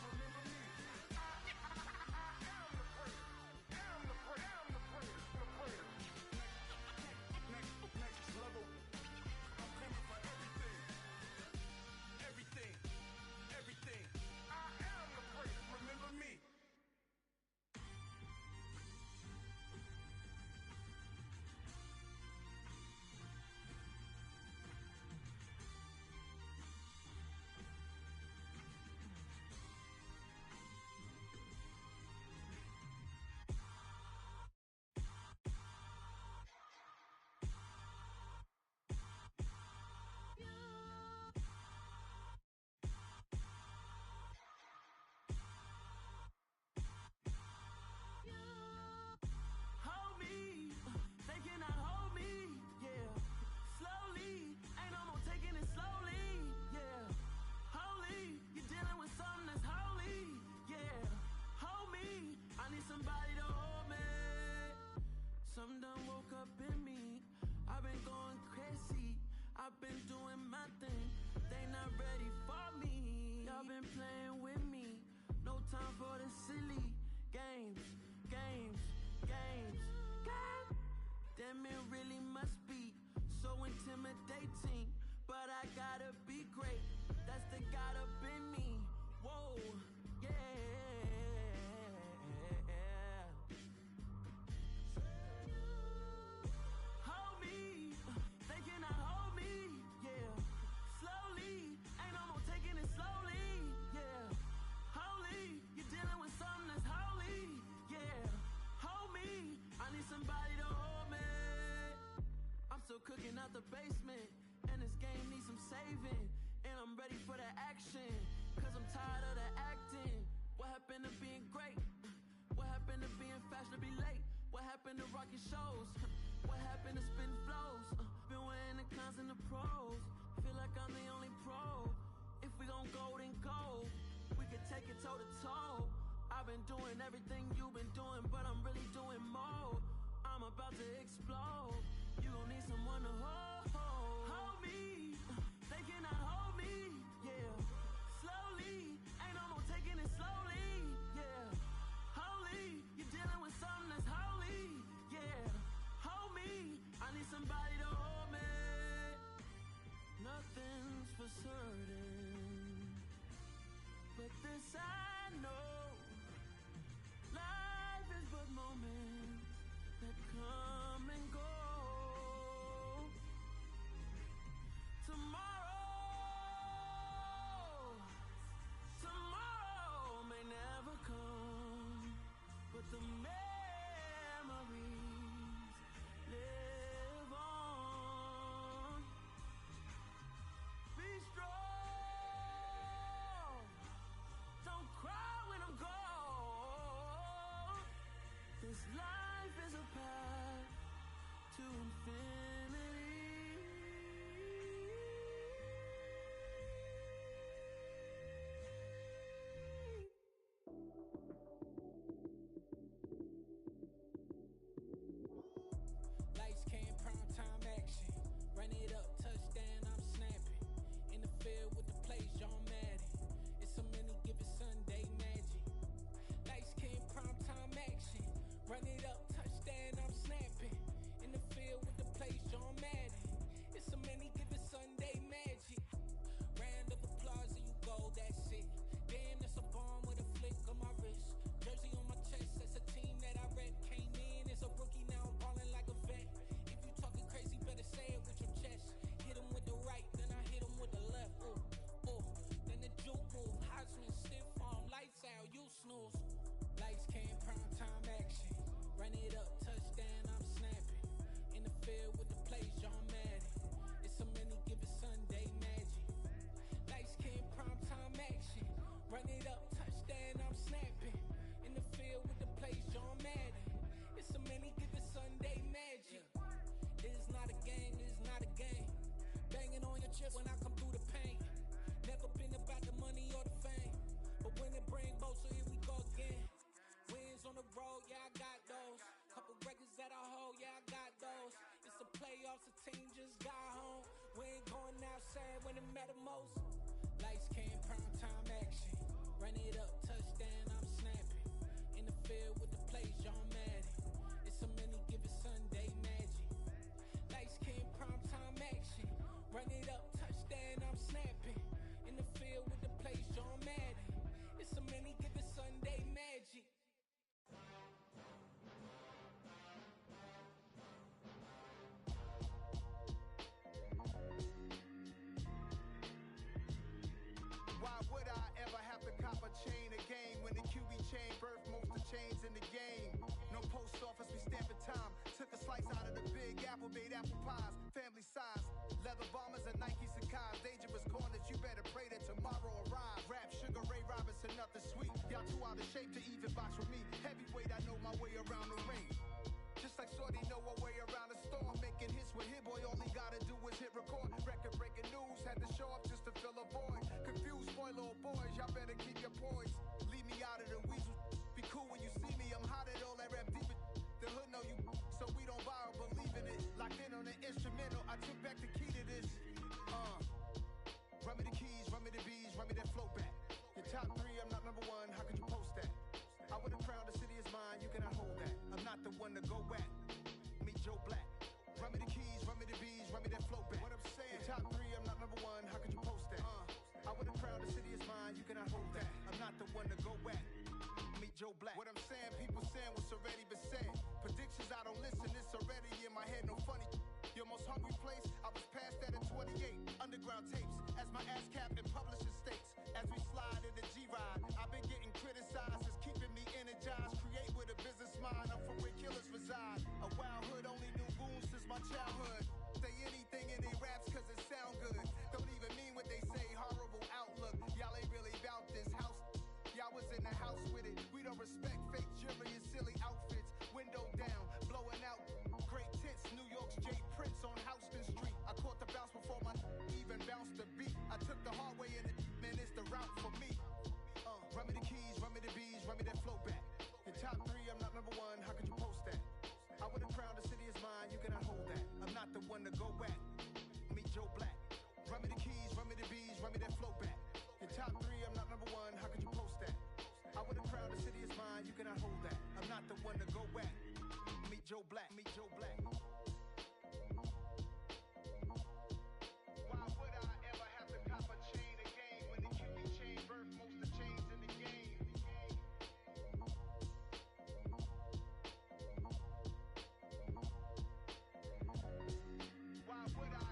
Remember me. I am the first. Am the first. Next level. I'm coming for everything. Everything. I am the first. Remember me. Hold me, they cannot hold me, yeah. Slowly, ain't no more taking it slowly, yeah. Holy, you're dealing with something that's holy, yeah. Hold me, I need somebody to hold me. Something done woke up in me. I've been going crazy. I've been doing my thing. They not ready for me. Y'all been playing with me. No time for the silly games. Damn, it really must be so intimidating. But I gotta be great. That's the God up in me. Whoa, yeah. Hold me, they cannot hold me, yeah. Slowly, ain't no more taking it slowly, yeah. Holy, you're dealing with something that's holy, yeah. Hold me, I need somebody to hold me. I'm still cooking out the basement, and this game needs some saving. And I'm ready for the action, cause I'm tired of the acting. What happened to being great? What happened to being fashionably late? What happened to rocking shows? What happened to spitting flows? Been wearing the cons and the pros. Feel like I'm the only pro. If we gon' go, then go. We could take it toe to toe. I've been doing everything you've been doing, but I'm really doing more. I'm about to explode. You gon' need someone to hold me. They cannot hold me, yeah. Slowly, ain't no more taking it slowly, yeah. Holy, you're dealing with something that's holy, yeah. Hold me, I need somebody to hold me. Nothing's for certain, but this I know. Life is but moments that come and go. Run it up, touchdown, I'm snapping. In the field with the plays, John Madden. It's a many, give it Sunday magic. This is not a game, this is not a game. Banging on your chip when I come through the paint. Never been about the money or the fame. But when it bring both, so here we go again. Wins on the road, yeah, I got those. Couple records that I hold, yeah, I got those. It's the playoffs, the team just got home. We ain't going outside when it matter most. Lights came, prime time action. Run it up, touchdown, I'm snapping. In the field with the plays, John Madden. It's a many, give it Sunday magic. Lights came, prime time action. Run it up, touchdown, I'm snapping. In the field with the plays, John Madden. It's a many, give it Sunday magic. Why would I ever have to cop a chain a game when the QB chain birthed most of the chains in the game? No post office, we stamping time. Took a slice out of the big apple, made apple pies, family size. Leather bombers and Nike Sakai's. Dangerous corners, you better pray that tomorrow arrive. Rap, Sugar Ray Robinson, nothing sweet. Y'all too out of shape to even box with me. Heavyweight, I know my way around the ring. Just like Shorty know her way around the storm. Making hits with Hit Boy, all he gotta do is hit record. Record breaking news, had to show up just to fill a void. Confused boy, little boys, y'all better keep your poise. Leave me out of the weasel. Be cool when you see me, I'm hot at all that rap deep. The hood know you, so we don't borrow, believe in it. Locked in on the instrumental, I took back the key to this. Run me the keys, run me the bees, run me that flow back. Your top three, I'm not number one, how could you post that? I would've crowned the city is mine, you cannot hold that. I'm not the one to go back. Meet Joe Black. Run me the keys, run me the bees, run me that flow back. What I'm saying, your top three, I'm not number one, how could you post that? I would've crowned the city is mine, you cannot hold that. I'm not the one to go back. Meet Joe Black. What I'm saying, people saying what's already been said. Predictions, I don't listen, it's already in my head, no funny. Your most hungry place, I was past that in 28. Underground tapes, as my ass cap in publishing states. As we slide in the G-Ride, I've been getting criticized as keeping me energized. Create with a business mind, I'm from where killers reside. A wild hood, only knew goons since my childhood. Say anything in they raps cause it sound good. Don't even mean what they say, horrible outlook. Y'all ain't really about this house. Y'all was in the house with it. We don't respect fake jewelry and silly outfits. Window down, blowing out. Great tits, New York's Jay Prince on Houston Street. I caught the bounce before my even bounced the beat. I took the hard way in it, man, it's the route for me. Run me the keys, run me the bees, run me that flow back. Your top three, I'm not number one, how could you post that? I would've crowned the city is mine, you cannot hold that. I'm not the one to go back. Meet Joe Black. Run me the keys, run me the bees, run me that flow back. Your top three, I'm not number one, how could you post that? I would've crowned the city is mine, you cannot hold that. I'm not the one to go back. Meet Joe Black, meet Joe Black. Why would I ever have to cop a chain a game when the QB chain birthed most of the chains in the game? Why would I?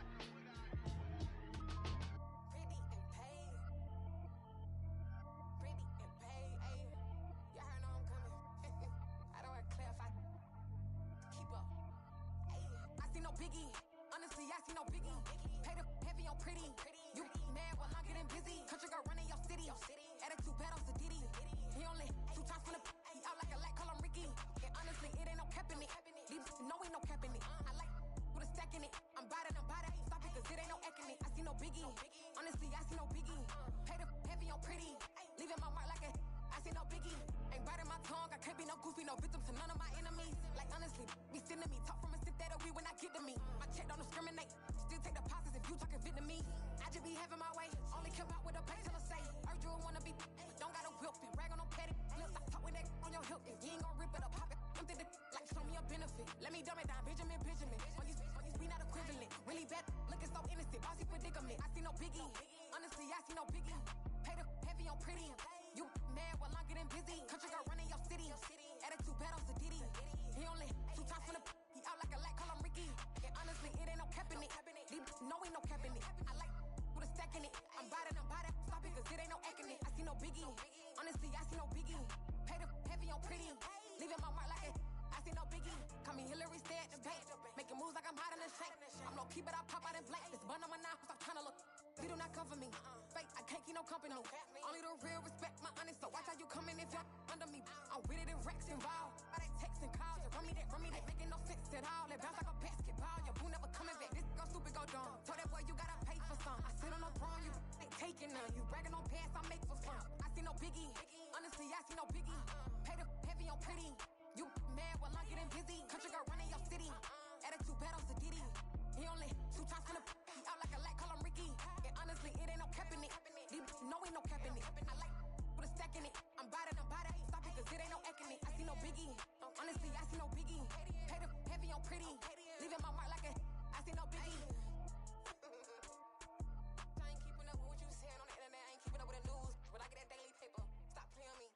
Pretty and paid. Pretty and paid, ayy. Y'all heard know I'm coming. I don't want to clarify. Keep up. Ayy. I see no biggie. Honestly, I see no biggie. Pay the heavy on pretty. You mad while I'm getting busy. Country girl running your city. Attitude bad on Diddy. He only 2 times from the he out like a light, call him Ricky. And honestly, it ain't no cap in it. These know ain't no cap in it. I like with a stack in it. I'm bad. Stop it, cause it ain't no eck in it. I see no biggie. Honestly, I see no biggie. Pay the heavy on pretty. Leaving my mark like a I see no biggie. Ain't biting my tongue. I can't be no goofy, no victim to none of my enemies. Like honestly, be sending me talk from a sit that we when I get to me. My check don't discriminate. Still take deposits if you talking Vietnamese. I just be having my way. Only come out with a pay till I say. Urge you wanna be. Don't got a whip and rag on no petty. Lips, I talk with that on your hip. If you ain't gon' rip it up, pop it. Empty the like show me a benefit. Let me dumb it down, Benjamin. On you we not equivalent. Really bad, looking so innocent. Bossy predicament. I see no biggie. Honestly, I see no biggie. Pay the heavy on pretty. You mad while I'm getting busy. Country girl running your city. Attitude bad on Diddy. He only 2 times from the he out like a light, call him Ricky. And honestly, it ain't no cap in it. These know ain't no cap in it. I like with a stack in it. I'm bad. Stop it, cause it ain't no eck in it. I see no biggie. Honestly, I see no biggie. Pay the heavy on pretty. Leaving my mark like a I see no biggie. Call me Hillary, stay at the bank. Making moves like I'm hiding in shank. I'm low key, but I pop out in blank. This bun on my knife, stop trying to look. They do not cover me. Fake, I can't keep no company. Only the real respect my With it in Rex involved. All that text and calls, you run me that, making no sense at all. That bounce like a basketball, your boo never coming back. This go stupid, go dumb. Told that boy you gotta pay for some. I sit on the throne, you ain't taking none. You bragging on pants, I make for fun. I see no biggie, honestly, I see no biggie. Pay the heavy on pretty. You mad while I'm getting busy. Country girl running your city. Attitude bad on Sadiddy. He only 2 times from the he out like a light, call him Ricky. And honestly, it ain't no cap in it. No, ain't no cap in it. I like with a stack in it. I'm bad it. Stop it, cause it ain't no eck in it. I see no biggie. Honestly, I see no biggie. Pay the heavy on pretty. Leaving my mark like a I see no biggie. I ain't keeping up with what you saying on the internet. I ain't keeping up with the news. When I get that daily paper, stop playing on me.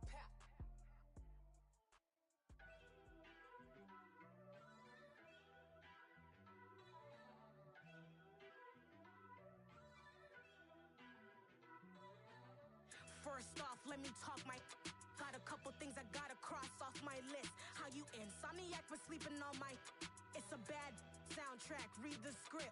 Pap. First off, let me talk my. Got a couple things I gotta cross off my list. How you insomniac for sleeping on my. It's a bad soundtrack. Read the script.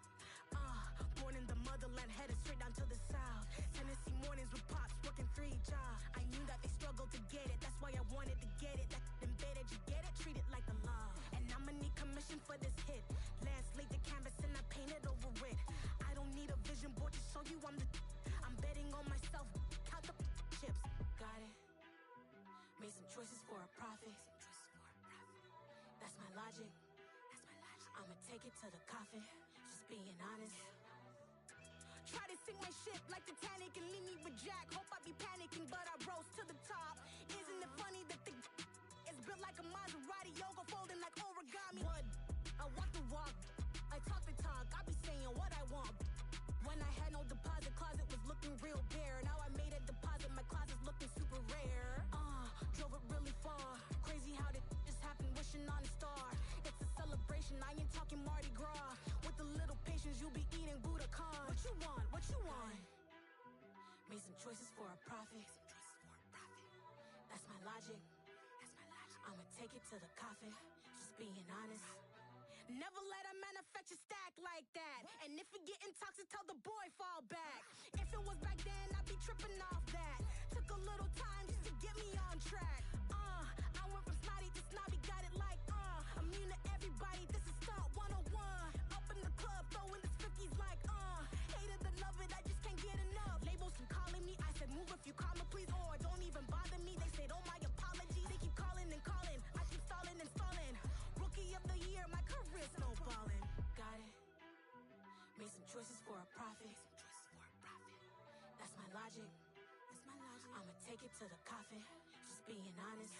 Born in the motherland, headed straight down to the south. Tennessee mornings with pops, working 3 jobs. I knew that they struggled to get it. That's why I wanted to get it. That embedded, you get it? Treat it like a love. And I'ma need commission for this hit. Lance laid the canvas and I painted over it. I don't need a vision board to show you I'm the. I'm betting on myself. Count the chips. Got it. Made some choices for a profit. That's my logic. I'ma take it to the coffin. Just being honest. Try to sink my ship like Titanic and leave me with Jack. Hope I be panicking, but I rose to the top. Isn't it funny that the is built like a Maserati, yoga folding like origami? What? I walk the walk. I talk the talk. I be saying what I want. When I had no deposit, closet was looking real bare. Now I made a deposit, my closet's looking super rare. Drove it really far. Crazy how did just happen, wishing on a star. It's a celebration, I ain't talking Mardi Gras. With a little patience, you'll be eating Budokan. What you want? What you want? Made some choices for a profit. That's my logic. I'ma take it to the coffin. Just being honest. Never let a manufacture stack like that. And if it getting toxic, tell the boy fall back. If it was back then, I'd be tripping off that. Took a little time just to get me on track. I went from snotty to snobby, got it like immune to everybody, this is stunt 101. Up in the club, throwing this 50s like hate it or love it, I just can't get enough. Labels keep calling me, I said move if you call me please, or don't even bother me. They said oh my apology, they keep calling and calling. I keep stalling and stalling. Rookie of the year, my career snowballing. Got it. Made some choices for a profit. That's my logic. I'ma take it to the coffin. Just being honest.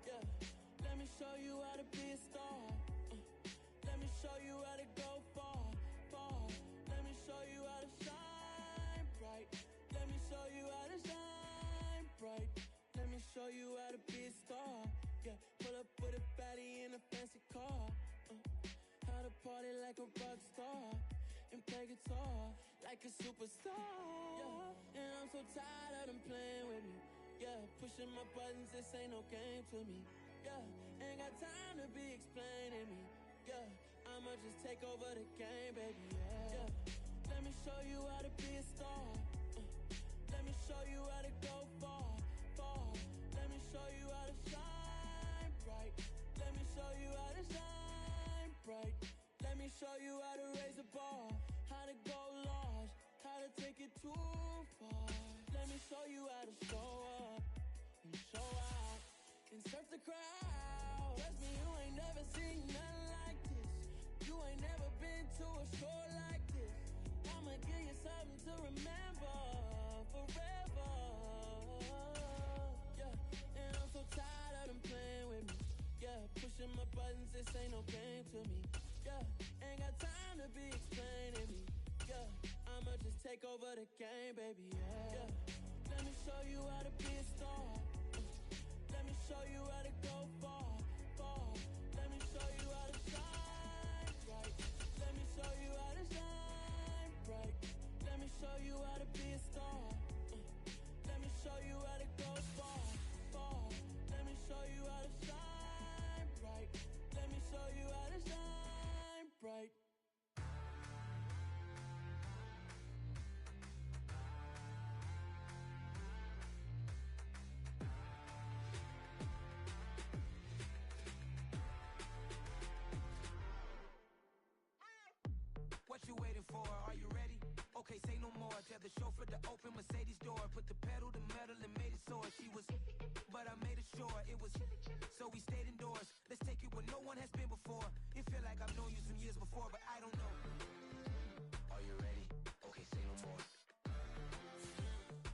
Yeah, let me show you how to be a star. Let me show you how to go far, far. Let me show you how to shine bright. Let me show you how to shine bright. Let me show you how to be a star. Yeah, pull up with a baddie in a fancy car. How to party like a rock star and play guitar like a superstar. Yeah, and I'm so tired of them playing with me. Yeah, pushing my buttons, this ain't no game to me. Yeah, ain't got time to be explaining me. Yeah, I'ma just take over the game, baby. Yeah, let me show you how to be a star. Let me show you how to go far, far. Let me show you how to shine bright. Let me show you how to shine bright. Let me show you how to raise the bar, how to go large, how to take it too far. Let me show you how to show up and show out and surf the crowd. Trust me, you ain't never seen nothing like this. You ain't never been to a show like this. I'ma give you something to remember forever. Yeah, and I'm so tired of them playing with me. Yeah, pushing my buttons, this ain't no game to me. Yeah, ain't got time to be explaining me. Yeah, I'ma just take over the game, baby. Yeah, let me me show you how to be a star. Let me show you how to go far, far. Let me show you how to shine bright. Let me show you how to shine bright. Let me show you how to be a star. Let me show you how to go far, far. Let me show you how to shine bright. Let me show you how to shine bright. What you waiting for? Are you ready? Okay, say no more. Tell the chauffeur to open Mercedes door. Put the pedal to metal and made it soar. She was, but I made it sure it was. So we stayed indoors. Let's take it where no one has been before. It feel like I've known you some years before, but I don't know. Are you ready? Okay, say no more.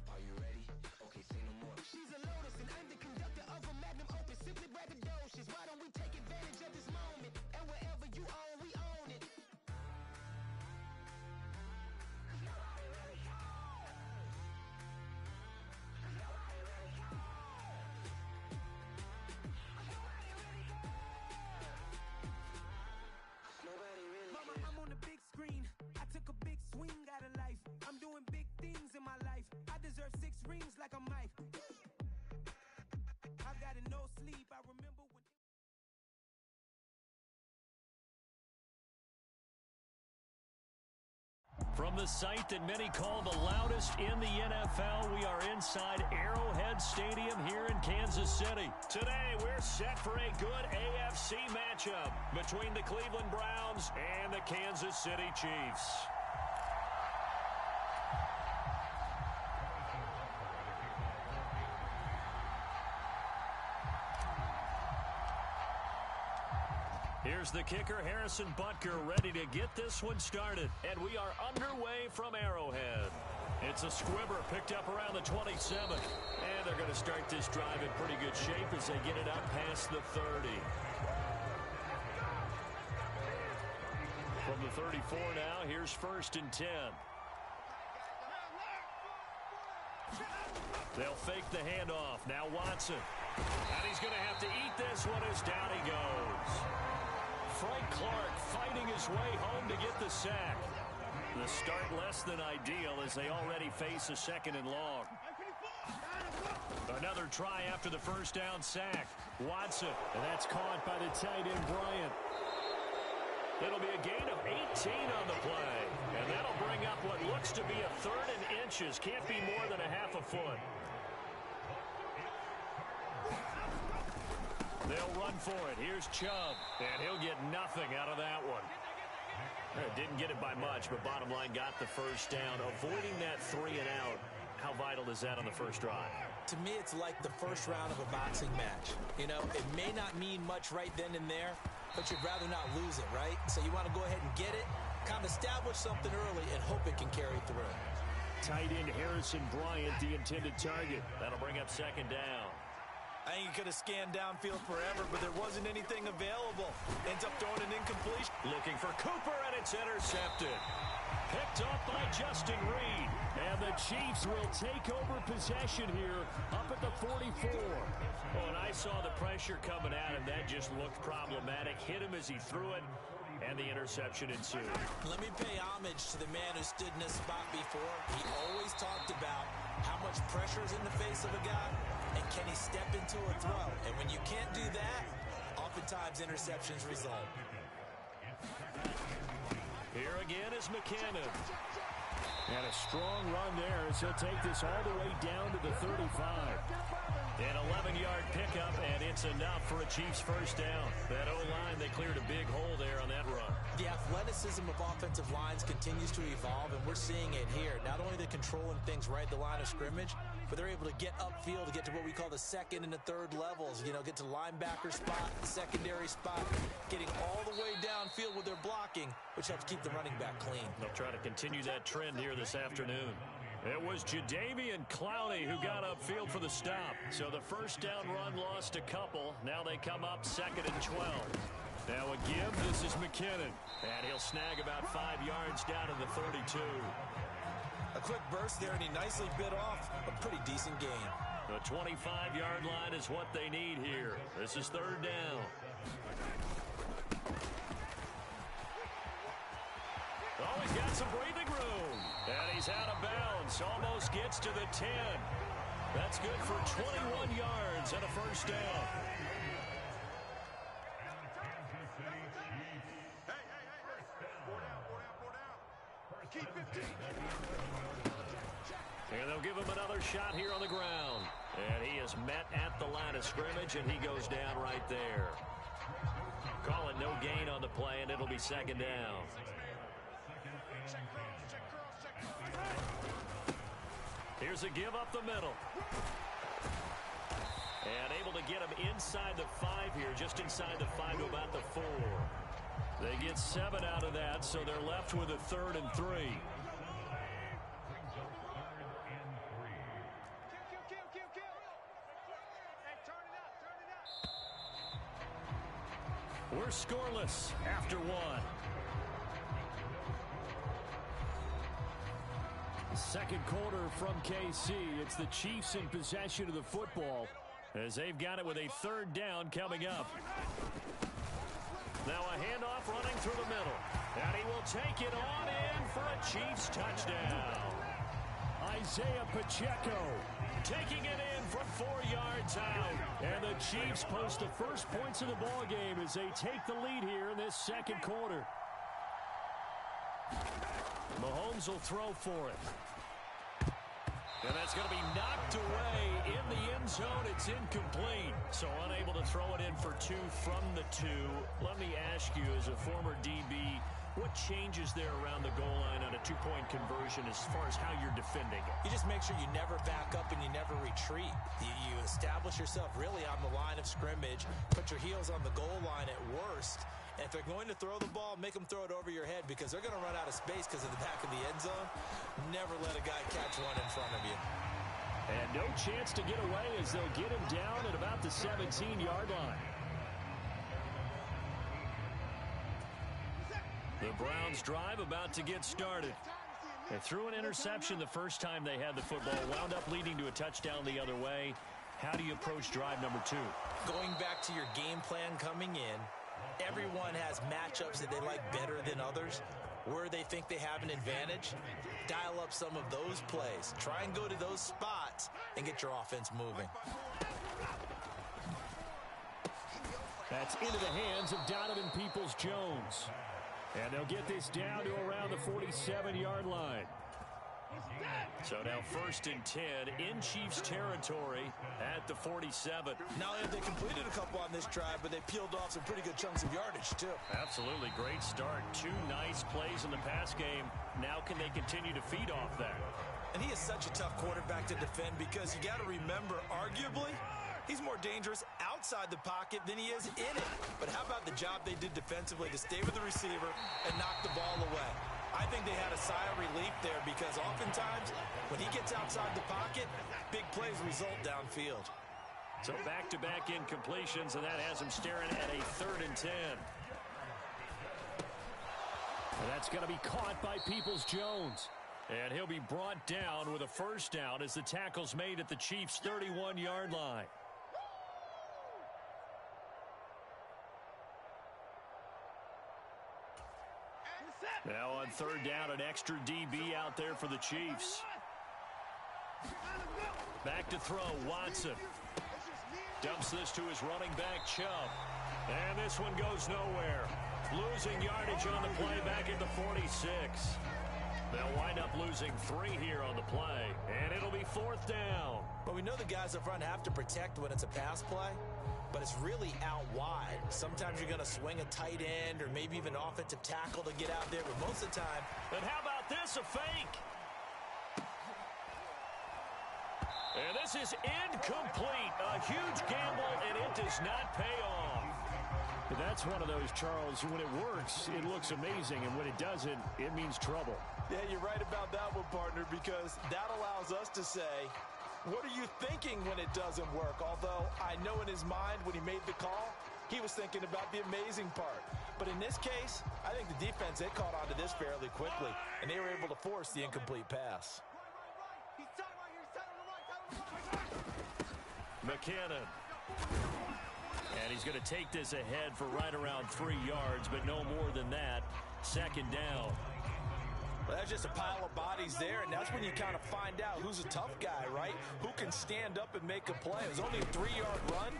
Are you ready? Okay, say no more. She's a Lotus and I'm the conductor of a Magnum Opus. Simply braggadocious. Why don't we take advantage of this moment? And wherever you own, we own it. Mama, I'm on the big screen. I took a big swing out of life. I'm doing big things in my life. I deserve 6 rings like a Mike. I've got no sleep. I remember when... From the site that many call the loudest in the NFL, we are inside Arrowhead Stadium here in Kansas City. Today, we're set for a good AFC matchup between the Cleveland Browns and the Kansas City Chiefs. Here's the kicker, Harrison Butker, ready to get this one started. And we are underway from Arrowhead. It's a squibber picked up around the 27. And they're going to start this drive in pretty good shape as they get it out past the 30. From the 34 now, here's 1st and 10. They'll fake the handoff. Now Watson. And he's going to have to eat this one as down he goes. Frank Clark fighting his way home to get the sack. The start less than ideal as they already face a 2nd and long. Another try after the first down sack. Watson, and that's caught by the tight end Bryant. It'll be a gain of 18 on the play. And that'll bring up what looks to be a 3rd and inches. Can't be more than a half a foot. They'll run for it. Here's Chubb. And he'll get nothing out of that one. Didn't get it by much, but bottom line got the first down. Avoiding that 3 and out. How vital is that on the first drive? To me, it's like the first round of a boxing match. You know, it may not mean much right then and there, but you'd rather not lose it, right? So you want to go ahead and get it, kind of establish something early, and hope it can carry through. Tight end Harrison Bryant, the intended target. That'll bring up 2nd down. I think he could have scanned downfield forever, but there wasn't anything available. Ends up throwing an incompletion. Looking for Cooper, and it's intercepted. Picked up by Justin Reed. And the Chiefs will take over possession here up at the 44. Oh, and I saw the pressure coming at him. That just looked problematic. Hit him as he threw it, and the interception ensued. Let me pay homage to the man who stood in this spot before. He always talked about how much pressure is in the face of a guy, and can he step into a throw? And when you can't do that, oftentimes interceptions result. Here again is McKinnon. And a strong run there as he'll take this all the way down to the 35. An 11-yard pickup, and it's enough for a Chiefs first down. That O-line, they cleared a big hole there on that run. The athleticism of offensive lines continues to evolve, and we're seeing it here. Not only they're controlling things right at the line of scrimmage, but they're able to get upfield to get to what we call the 2nd and the 3rd levels. You know, get to linebacker spot, the secondary spot, getting all the way downfield with their blocking, which helps keep the running back clean. They'll try to continue that trend here this afternoon. It was Jadeveon Clowney who got upfield for the stop. So the first down run lost a couple. Now they come up 2nd and 12. Now a give. This is McKinnon. And he'll snag about 5 yards down to the 32. A quick burst there, and he nicely bit off a pretty decent gain. The 25-yard line is what they need here. This is third down. Oh, he's got some breathing room. And he's out of bounds. Almost gets to the 10. That's good for 21 yards and a first down. And they'll give him another shot here on the ground. And he is met at the line of scrimmage, and he goes down right there. Call it no gain on the play, and it'll be second down. Here's a give up the middle. And able to get him inside the 5 here, just inside the 5 to about the 4. They get 7 out of that, so they're left with a 3rd and 3. We're scoreless after 1. Second quarter from KC. It's the Chiefs in possession of the football as they've got it with a 3rd down coming up. Now a handoff running through the middle. And he will take it on in for a Chiefs touchdown. Isaiah Pacheco taking it in from 4 yards out. And the Chiefs post the first points of the ball game as they take the lead here in this second quarter. Mahomes will throw for it. And that's going to be knocked away in the end zone. It's incomplete. So unable to throw it in for 2 from the 2. Let me ask you, as a former DB, what changes there around the goal line on a 2-point conversion as far as how you're defending it? You just make sure you never back up and you never retreat. You establish yourself really on the line of scrimmage, put your heels on the goal line at worst. And if they're going to throw the ball, make them throw it over your head because they're going to run out of space because of the back of the end zone. Never let a guy catch one in front of you. And no chance to get away as they'll get him down at about the 17-yard line. The Browns drive about to get started. They threw an interception the first time they had the football, wound up leading to a touchdown the other way. How do you approach drive number 2? Going back to your game plan coming in, everyone has matchups that they like better than others. Where they think they have an advantage, dial up some of those plays. Try and go to those spots and get your offense moving. That's into the hands of Donovan Peoples-Jones. And they'll get this down to around the 47-yard line. So now 1st and 10 in Chiefs territory at the 47. Not only have they completed a couple on this drive, but they peeled off some pretty good chunks of yardage, too. Absolutely. Great start. 2 nice plays in the pass game. Now can they continue to feed off that? And he is such a tough quarterback to defend because you got to remember, arguably, he's more dangerous outside the pocket than he is in it. But how about the job they did defensively to stay with the receiver and knock the ball away? I think they had a sigh of relief there because oftentimes when he gets outside the pocket, big plays result downfield. So back-to-back incompletions, and that has him staring at a 3rd and 10. And that's going to be caught by Peoples-Jones. And he'll be brought down with a first down as the tackle's made at the Chiefs' 31-yard line. Now on 3rd down, an extra DB out there for the Chiefs. Back to throw, Watson. Dumps this to his running back, Chubb. And this one goes nowhere. Losing yardage on the play back at the 46. They'll wind up losing 3 here on the play, and it'll be 4th down. But we know the guys up front have to protect when it's a pass play, but it's really out wide. Sometimes you're going to swing a tight end or maybe even offensive tackle to get out there, but most of the time... And how about this, a fake? And this is incomplete. A huge gamble, and it does not pay off. That's one of those, Charles, when it works, it looks amazing, and when it doesn't, it means trouble. Yeah, you're right about that one, partner, because that allows us to say, what are you thinking when it doesn't work? Although I know in his mind when he made the call, he was thinking about the amazing part. But in this case, I think the defense, they caught on to this fairly quickly, and they were able to force the incomplete pass. McKinnon. And he's going to take this ahead for right around 3 yards, but no more than that. Second down. Well, that's just a pile of bodies there, and that's when you kind of find out who's a tough guy, right? Who can stand up and make a play. It was only a 3-yard run,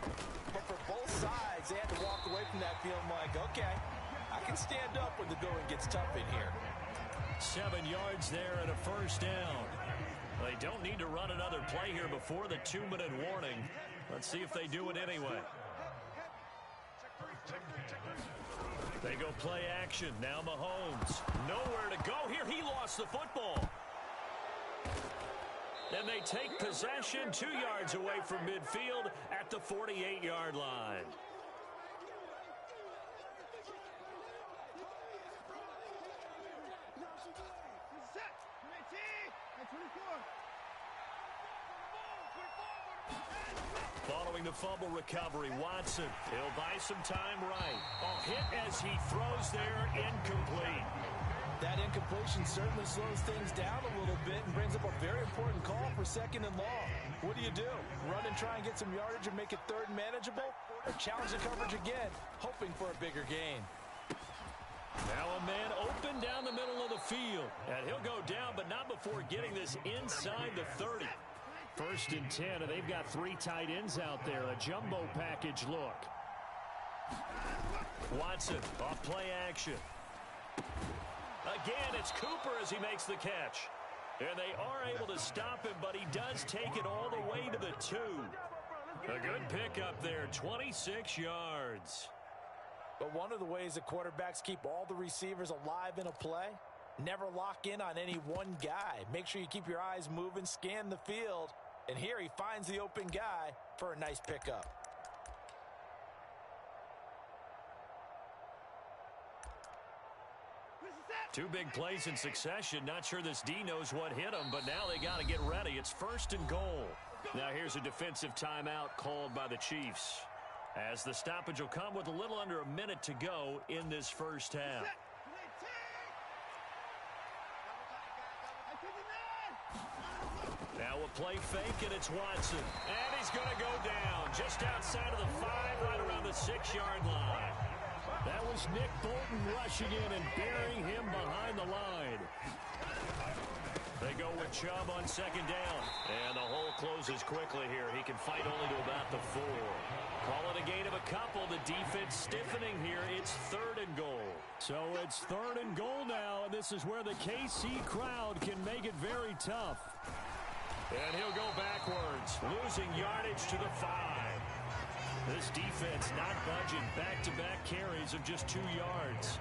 but for both sides, they had to walk away from that feeling like, okay, I can stand up when the going gets tough in here. 7 yards there and a first down. They don't need to run another play here before the 2-minute warning. Let's see if they do it anyway. They go play action. Now Mahomes. Nowhere to go here. He lost the football. And they take possession 2 yards away from midfield at the 48-yard line. Following the fumble recovery, Watson. He'll buy some time right. Oh, hit as he throws there, incomplete. That incompletion certainly slows things down a little bit and brings up a very important call for 2nd and long. What do? Run and try and get some yardage and make it 3rd and manageable? Or challenge the coverage again, hoping for a bigger gain? Now a man open down the middle of the field. And he'll go down, but not before getting this inside the 30. 1st and 10, and they've got 3 tight ends out there. A jumbo package look. Watson off play action. Again, it's Cooper as he makes the catch. And they are able to stop him, but he does take it all the way to the 2. A good pickup there, 26 yards. But one of the ways that quarterbacks keep all the receivers alive in a play, never lock in on any one guy. Make sure you keep your eyes moving, scan the field. And here he finds the open guy for a nice pickup. Two big plays in succession. Not sure this D knows what hit him, but now they got to get ready. It's 1st and goal. Now here's a defensive timeout called by the Chiefs, as the stoppage will come with a little under a minute to go in this first half. Now a play fake, and it's Watson. And he's going to go down just outside of the 5, right around the 6-yard line. That was Nick Bolton rushing in and burying him behind the line. They go with Chubb on 2nd down. And the hole closes quickly here. He can fight only to about the 4. Call it a gain of a couple. The defense stiffening here. It's 3rd and goal. So it's 3rd and goal now, and this is where the KC crowd can make it very tough. And he'll go backwards, losing yardage to the 5. This defense not budging. Back-to-back carries of just 2 yards.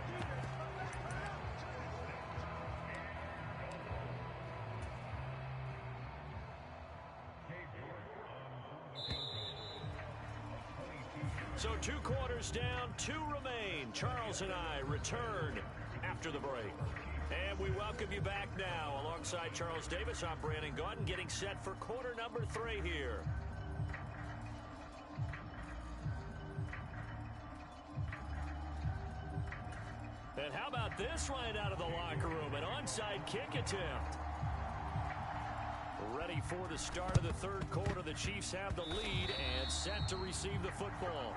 So 2 quarters down, 2 remain. Charles and I return after the break. And we welcome you back now. Alongside Charles Davis, I'm Brandon Gaudin, getting set for quarter number 3 here. And how about this right out of the locker room? An onside kick attempt. Ready for the start of the 3rd quarter. The Chiefs have the lead and set to receive the football.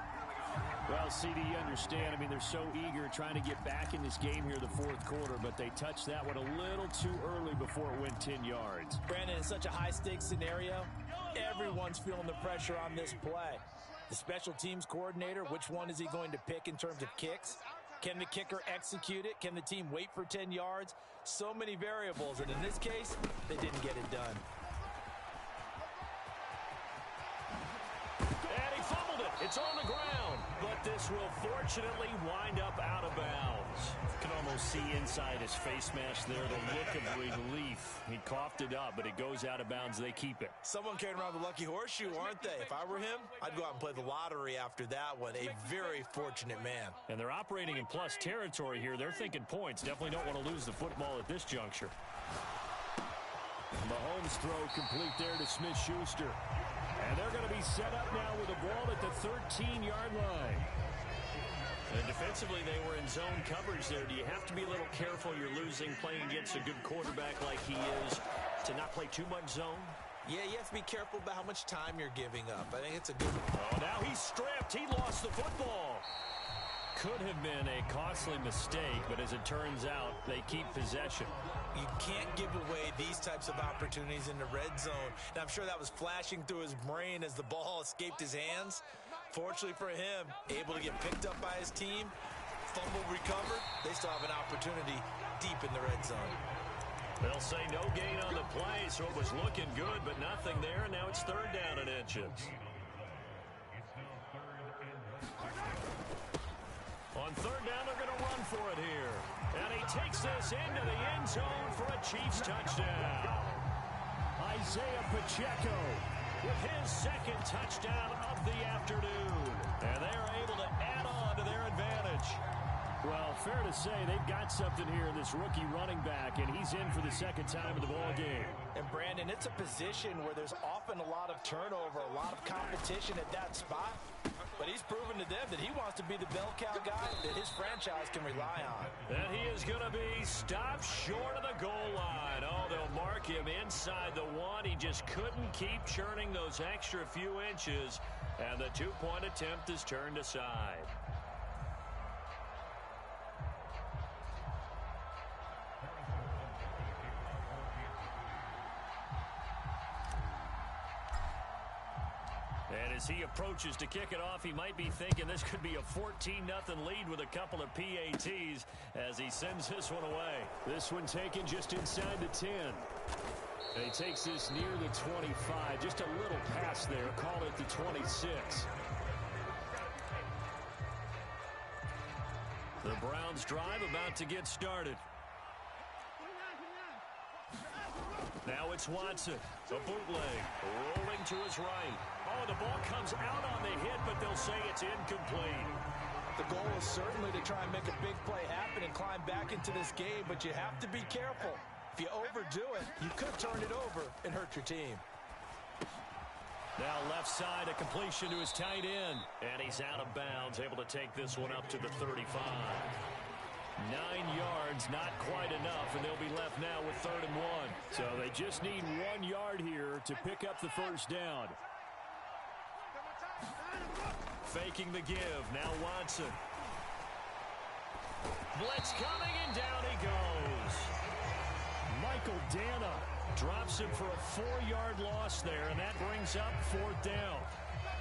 Well, CD, you understand. I mean, they're so eager trying to get back in this game here the 4th quarter, but they touched that one a little too early before it went 10 yards. Brandon, in such a high-stakes scenario, everyone's feeling the pressure on this play. The special teams coordinator, which one is he going to pick in terms of kicks? Can the kicker execute it? Can the team wait for 10 yards? So many variables, and in this case, they didn't get it done. And he fumbled it. It's on the ground, but this will fortunately wind up out of bounds. You can almost see inside his face mask there the look of relief. He coughed it up, but it goes out of bounds. They keep it. Someone carrying around the lucky horseshoe, aren't they? If I were him, I'd go out and play the lottery after that one. A very fortunate man. And they're operating in plus territory here. They're thinking points. Definitely don't want to lose the football at this juncture. Mahomes throw complete there to Smith-Schuster. And they're going to be set up now with a ball at the 13-yard line. And defensively, they were in zone coverage there. Do you have to be a little careful? You're losing, playing against a good quarterback like he is, to not play too much zone? Yeah, you have to be careful about how much time you're giving up. I think it's a good one. Oh, now he's stripped. He lost the football. Could have been a costly mistake, but as it turns out, they keep possession. You can't give away these types of opportunities in the red zone. And I'm sure that was flashing through his brain as the ball escaped his hands. Fortunately for him, able to get picked up by his team, fumble recovered. They still have an opportunity deep in the red zone. They'll say no gain on the play, so it was looking good, but nothing there, and now it's third down and inches. On third down, they're going to run for it here. And he takes this into the end zone for a Chiefs touchdown. Isaiah Pacheco with his second touchdown of the afternoon. And they're able to add on to their advantage. Well, fair to say they've got something here in this rookie running back, and he's in for the second time in the ball game. And, Brandon, it's a position where there's often a lot of turnover, a lot of competition at that spot. But he's proven to them that he wants to be the bell cow guy that his franchise can rely on. And he is going to be stopped short of the goal line. Oh, they'll mark him inside the one. He just couldn't keep churning those extra few inches, and the two-point attempt is turned aside. And as he approaches to kick it off, he might be thinking this could be a 14-0 lead with a couple of PATs as he sends this one away. This one taken just inside the 10. And he takes this near the 25. Just a little pass there. Call it the 26. The Browns drive about to get started. Now it's Watson, a bootleg, rolling to his right. Oh, the ball comes out on the hit, but they'll say it's incomplete. The goal is certainly to try and make a big play happen and climb back into this game, but you have to be careful. If you overdo it, you could turn it over and hurt your team. Now left side, a completion to his tight end, and he's out of bounds, able to take this one up to the 35. 9 yards, not quite enough, and they'll be left now with 3rd and 1. So they just need 1 yard here to pick up the first down. Faking the give, now Watson. Blitz coming, and down he goes. Michael Dana drops him for a 4-yard loss there, and that brings up 4th down.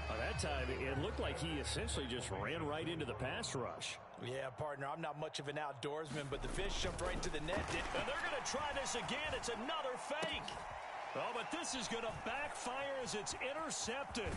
By that time, it looked like he essentially just ran right into the pass rush. Yeah, partner, I'm not much of an outdoorsman, but the fish jumped right into the net. And they're going to try this again. It's another fake. Oh, but this is going to backfire as it's intercepted.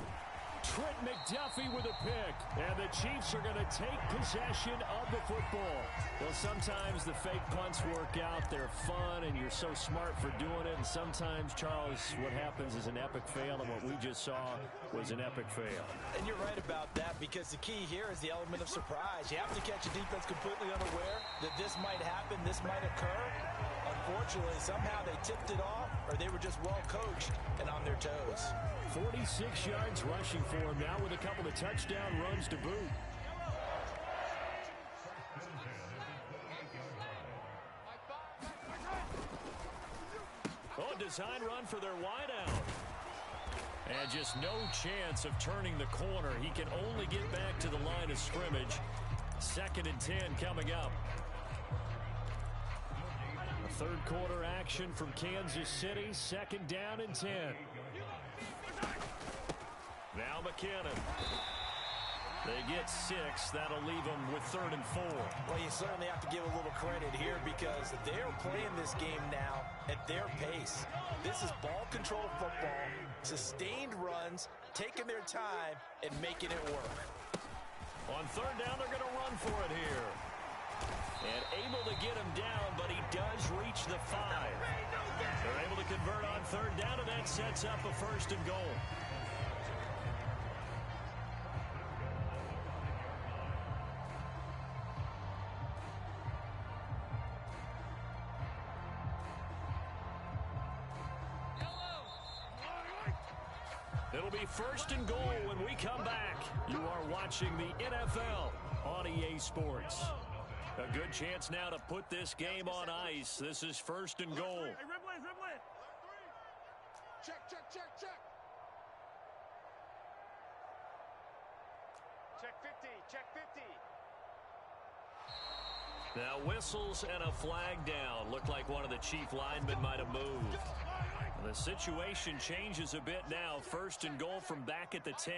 Trent McDuffie with a pick. And the Chiefs are going to take possession of the football. Well, sometimes the fake punts work out. They're fun, and you're so smart for doing it. And sometimes, Charles, what happens is an epic fail, and what we just saw was an epic fail. And you're right about that, because the key here is the element of surprise. You have to catch a defense completely unaware that this might happen, this might occur. Unfortunately, somehow they tipped it off, or they were just well coached and on their toes. 46 yards rushing for him now with a couple of touchdown runs to boot. Oh, design run for their wideout. And just no chance of turning the corner. He can only get back to the line of scrimmage. 2nd and 10 coming up. Third quarter action from Kansas City. 2nd down and 10. Now McKinnon. They get 6. That'll leave them with 3rd and 4. Well, you certainly have to give a little credit here, because they're playing this game now at their pace. This is ball control football, sustained runs, taking their time and making it work. On 3rd down, they're going to run for it here. And able to get him down, but he does reach the 5. They're able to convert on 3rd down, and that sets up a 1st and goal. It'll be 1st and goal when we come back. You are watching the NFL on EA Sports. A good chance now to put this game on ice. This is 1st and goal. Check, check, check, check. Check 50, check 50. Now whistles and a flag down. Looked like one of the Chief linemen might have moved. The situation changes a bit now. First and goal from back at the 10.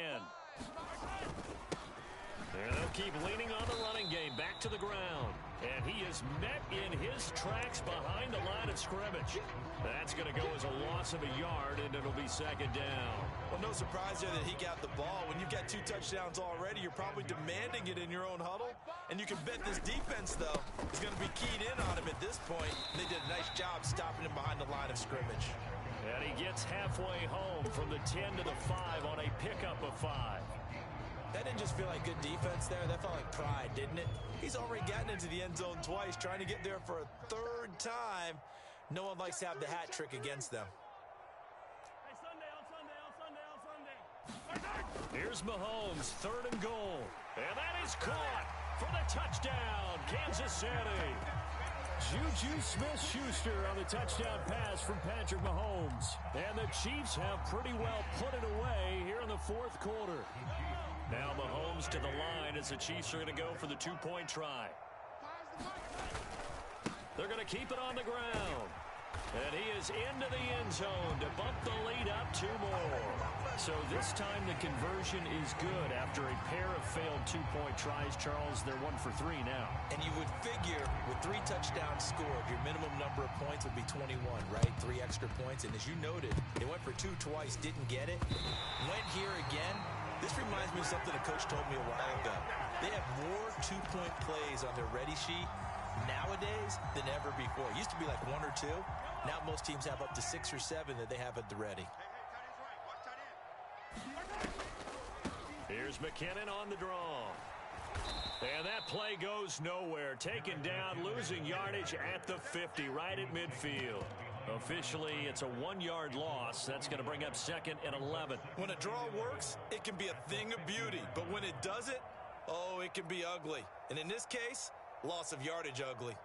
And they'll keep leaning on the running game. Back to the ground. And he is met in his tracks behind the line of scrimmage. That's going to go as a loss of a yard, and it'll be second down. Well, no surprise there that he got the ball. When you've got 2 touchdowns already, you're probably demanding it in your own huddle. And you can bet this defense, though, is going to be keyed in on him at this point. They did a nice job stopping him behind the line of scrimmage. And he gets halfway home from the 10 to the 5 on a pickup of 5. That didn't just feel like good defense there. That felt like pride, didn't it? He's already gotten into the end zone twice, trying to get there for a 3rd time. No one likes to have the hat trick against them. Hey, Sunday, on Sunday. Here's Mahomes, 3rd and goal. And that is caught for the touchdown, Kansas City. Juju Smith-Schuster on the touchdown pass from Patrick Mahomes. And the Chiefs have pretty well put it away here in the 4th quarter. Now Mahomes to the line as the Chiefs are going to go for the 2-point try. They're going to keep it on the ground. And he is into the end zone to bump the lead up 2 more. So this time the conversion is good after a pair of failed 2-point tries. Charles, they're 1 for 3 now. And you would figure with 3 touchdowns scored, your minimum number of points would be 21, right? 3 extra points. And as you noted, they went for 2 twice, didn't get it. Went here again. This reminds me of something a coach told me a while ago. They have more 2-point plays on their ready sheet nowadays than ever before. It used to be like 1 or 2. Now most teams have up to 6 or 7 that they have at the ready. Here's McKinnon on the draw. And that play goes nowhere. Taken down, losing yardage at the 50, right at midfield. Officially, it's a 1-yard loss. That's going to bring up 2nd and 11. When a draw works, it can be a thing of beauty. But when it doesn't, oh, it can be ugly. And in this case, loss of yardage ugly.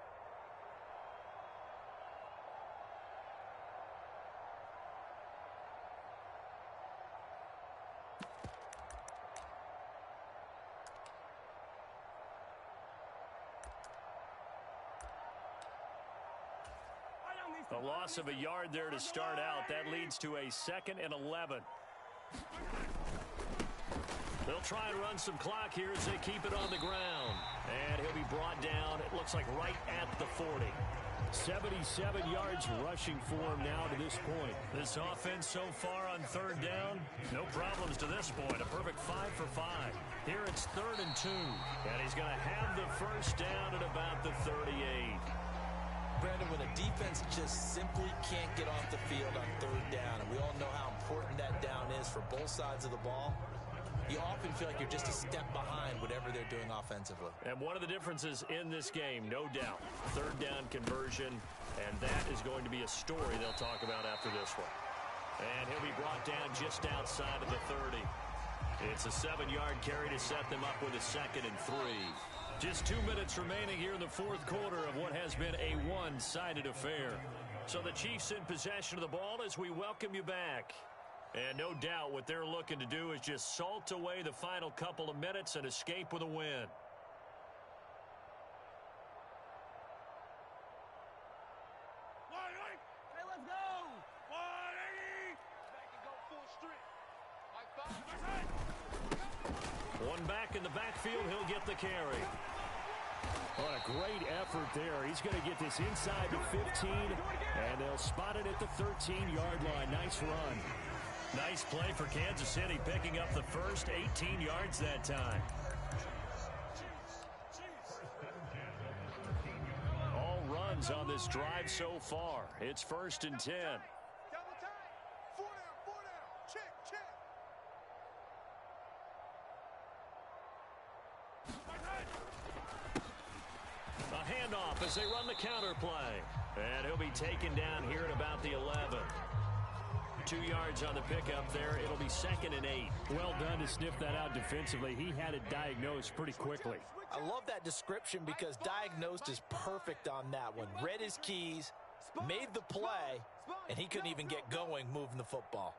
A loss of a yard there to start out. That leads to a 2nd and 11. They'll try and run some clock here as they keep it on the ground. And he'll be brought down, it looks like right at the 40. 77 yards rushing for him now to this point. This offense so far on 3rd down, no problems to this point. A perfect 5 for 5. Here it's 3rd and 2. And he's going to have the first down at about the 38. Brandon, when a defense just simply can't get off the field on 3rd down, and we all know how important that down is for both sides of the ball, you often feel like you're just a step behind whatever they're doing offensively. And one of the differences in this game, no doubt, 3rd down conversion, and that is going to be a story they'll talk about after this one. And he'll be brought down just outside of the 30. It's a 7-yard carry to set them up with a 2nd and 3. Just 2 minutes remaining here in the 4th quarter of what has been a one-sided affair. So the Chiefs in possession of the ball as we welcome you back. And no doubt what they're looking to do is just salt away the final couple of minutes and escape with a win. Hey, let's go! 180! Back and go full strip. One back in the backfield, he'll get the carry. What a great effort there. He's going to get this inside the 15, and they'll spot it at the 13-yard line. Nice run. Nice play for Kansas City, picking up the first 18 yards that time. All runs on this drive so far. It's 1st and 10. Double time. 4 down. Check, check. A handoff as they run the counter play. And he'll be taken down here at about the 11. 2 yards on the pickup there. It'll be 2nd and 8. Well done to sniff that out defensively. He had it diagnosed pretty quickly. I love that description because diagnosed is perfect on that one. Read his keys, made the play, and he couldn't even get going moving the football.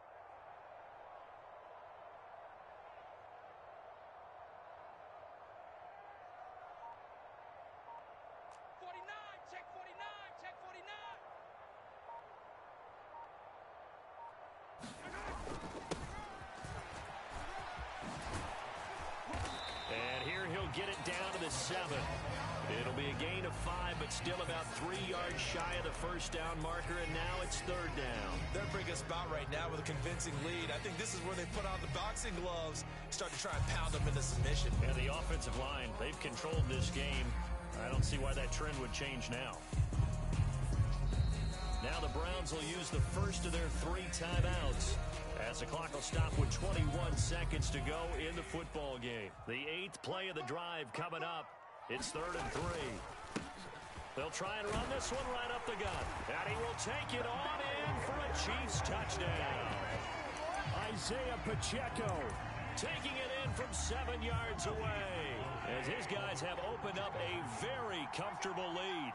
And here he'll get it down to the 7. It'll be a gain of 5, but still about 3 yards shy of the first down marker, and now it's 3rd down. They're bringing us about right now with a convincing lead. I think this is where they put on the boxing gloves, start to try and pound them into submission. And the offensive line, they've controlled this game. I don't see why that trend would change now. Now the Browns will use the first of their 3 timeouts, as the clock will stop with 21 seconds to go in the football game. The 8th play of the drive coming up. It's 3rd and 3. They'll try and run this one right up the gut. And he will take it on in for a Chiefs touchdown. Isaiah Pacheco taking it in from 7 yards away, as his guys have opened up a very comfortable lead.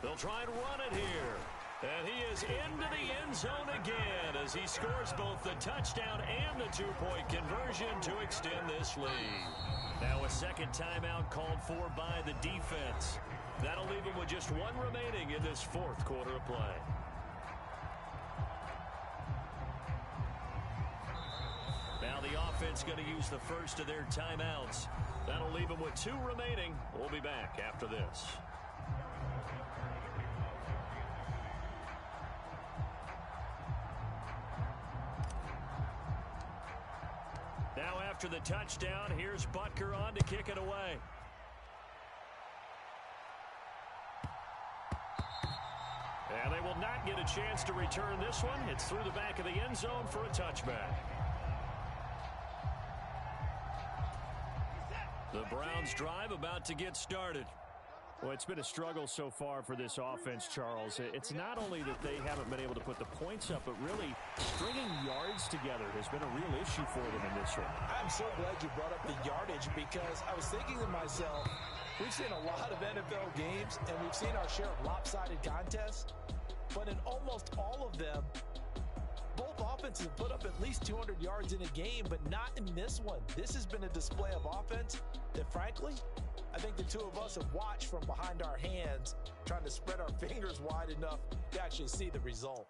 They'll try and run it here. And he is into the end zone again as he scores both the touchdown and the 2-point conversion to extend this lead. Now a second timeout called for by the defense. That'll leave him with just 1 remaining in this 4th quarter of play. Now the offense going to use the first of their timeouts. That'll leave him with 2 remaining. We'll be back after this. Now after the touchdown, here's Butker on to kick it away. And they will not get a chance to return this one. It's through the back of the end zone for a touchback. The Browns drive about to get started. Well, it's been a struggle so far for this offense, Charles. It's not only that they haven't been able to put the points up, but really stringing yards together has been a real issue for them in this one. I'm so glad you brought up the yardage, because I was thinking to myself, we've seen a lot of NFL games, and we've seen our share of lopsided contests, but in almost all of them, both offenses have put up at least 200 yards in a game, but not in this one. This has been a display of offense that, frankly, I think the two of us have watched from behind our hands, trying to spread our fingers wide enough to actually see the result.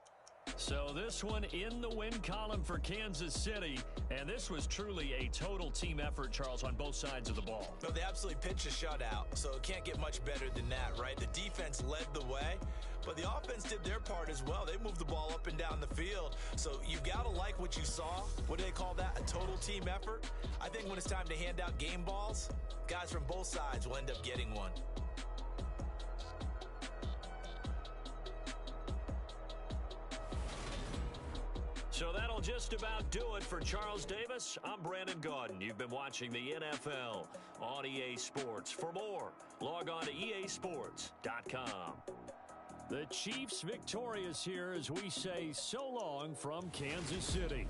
So this one in the win column for Kansas City, and this was truly a total team effort, Charles, on both sides of the ball. No, they absolutely pitched a shutout, so it can't get much better than that, right? The defense led the way, but the offense did their part as well. They moved the ball up and down the field, so you got to like what you saw. What do they call that? A total team effort? I think when it's time to hand out game balls, guys from both sides will end up getting one. So that'll just about do it for Charles Davis. I'm Brandon Gaudin. You've been watching the NFL on EA Sports. For more, log on to easports.com. The Chiefs victorious here as we say so long from Kansas City.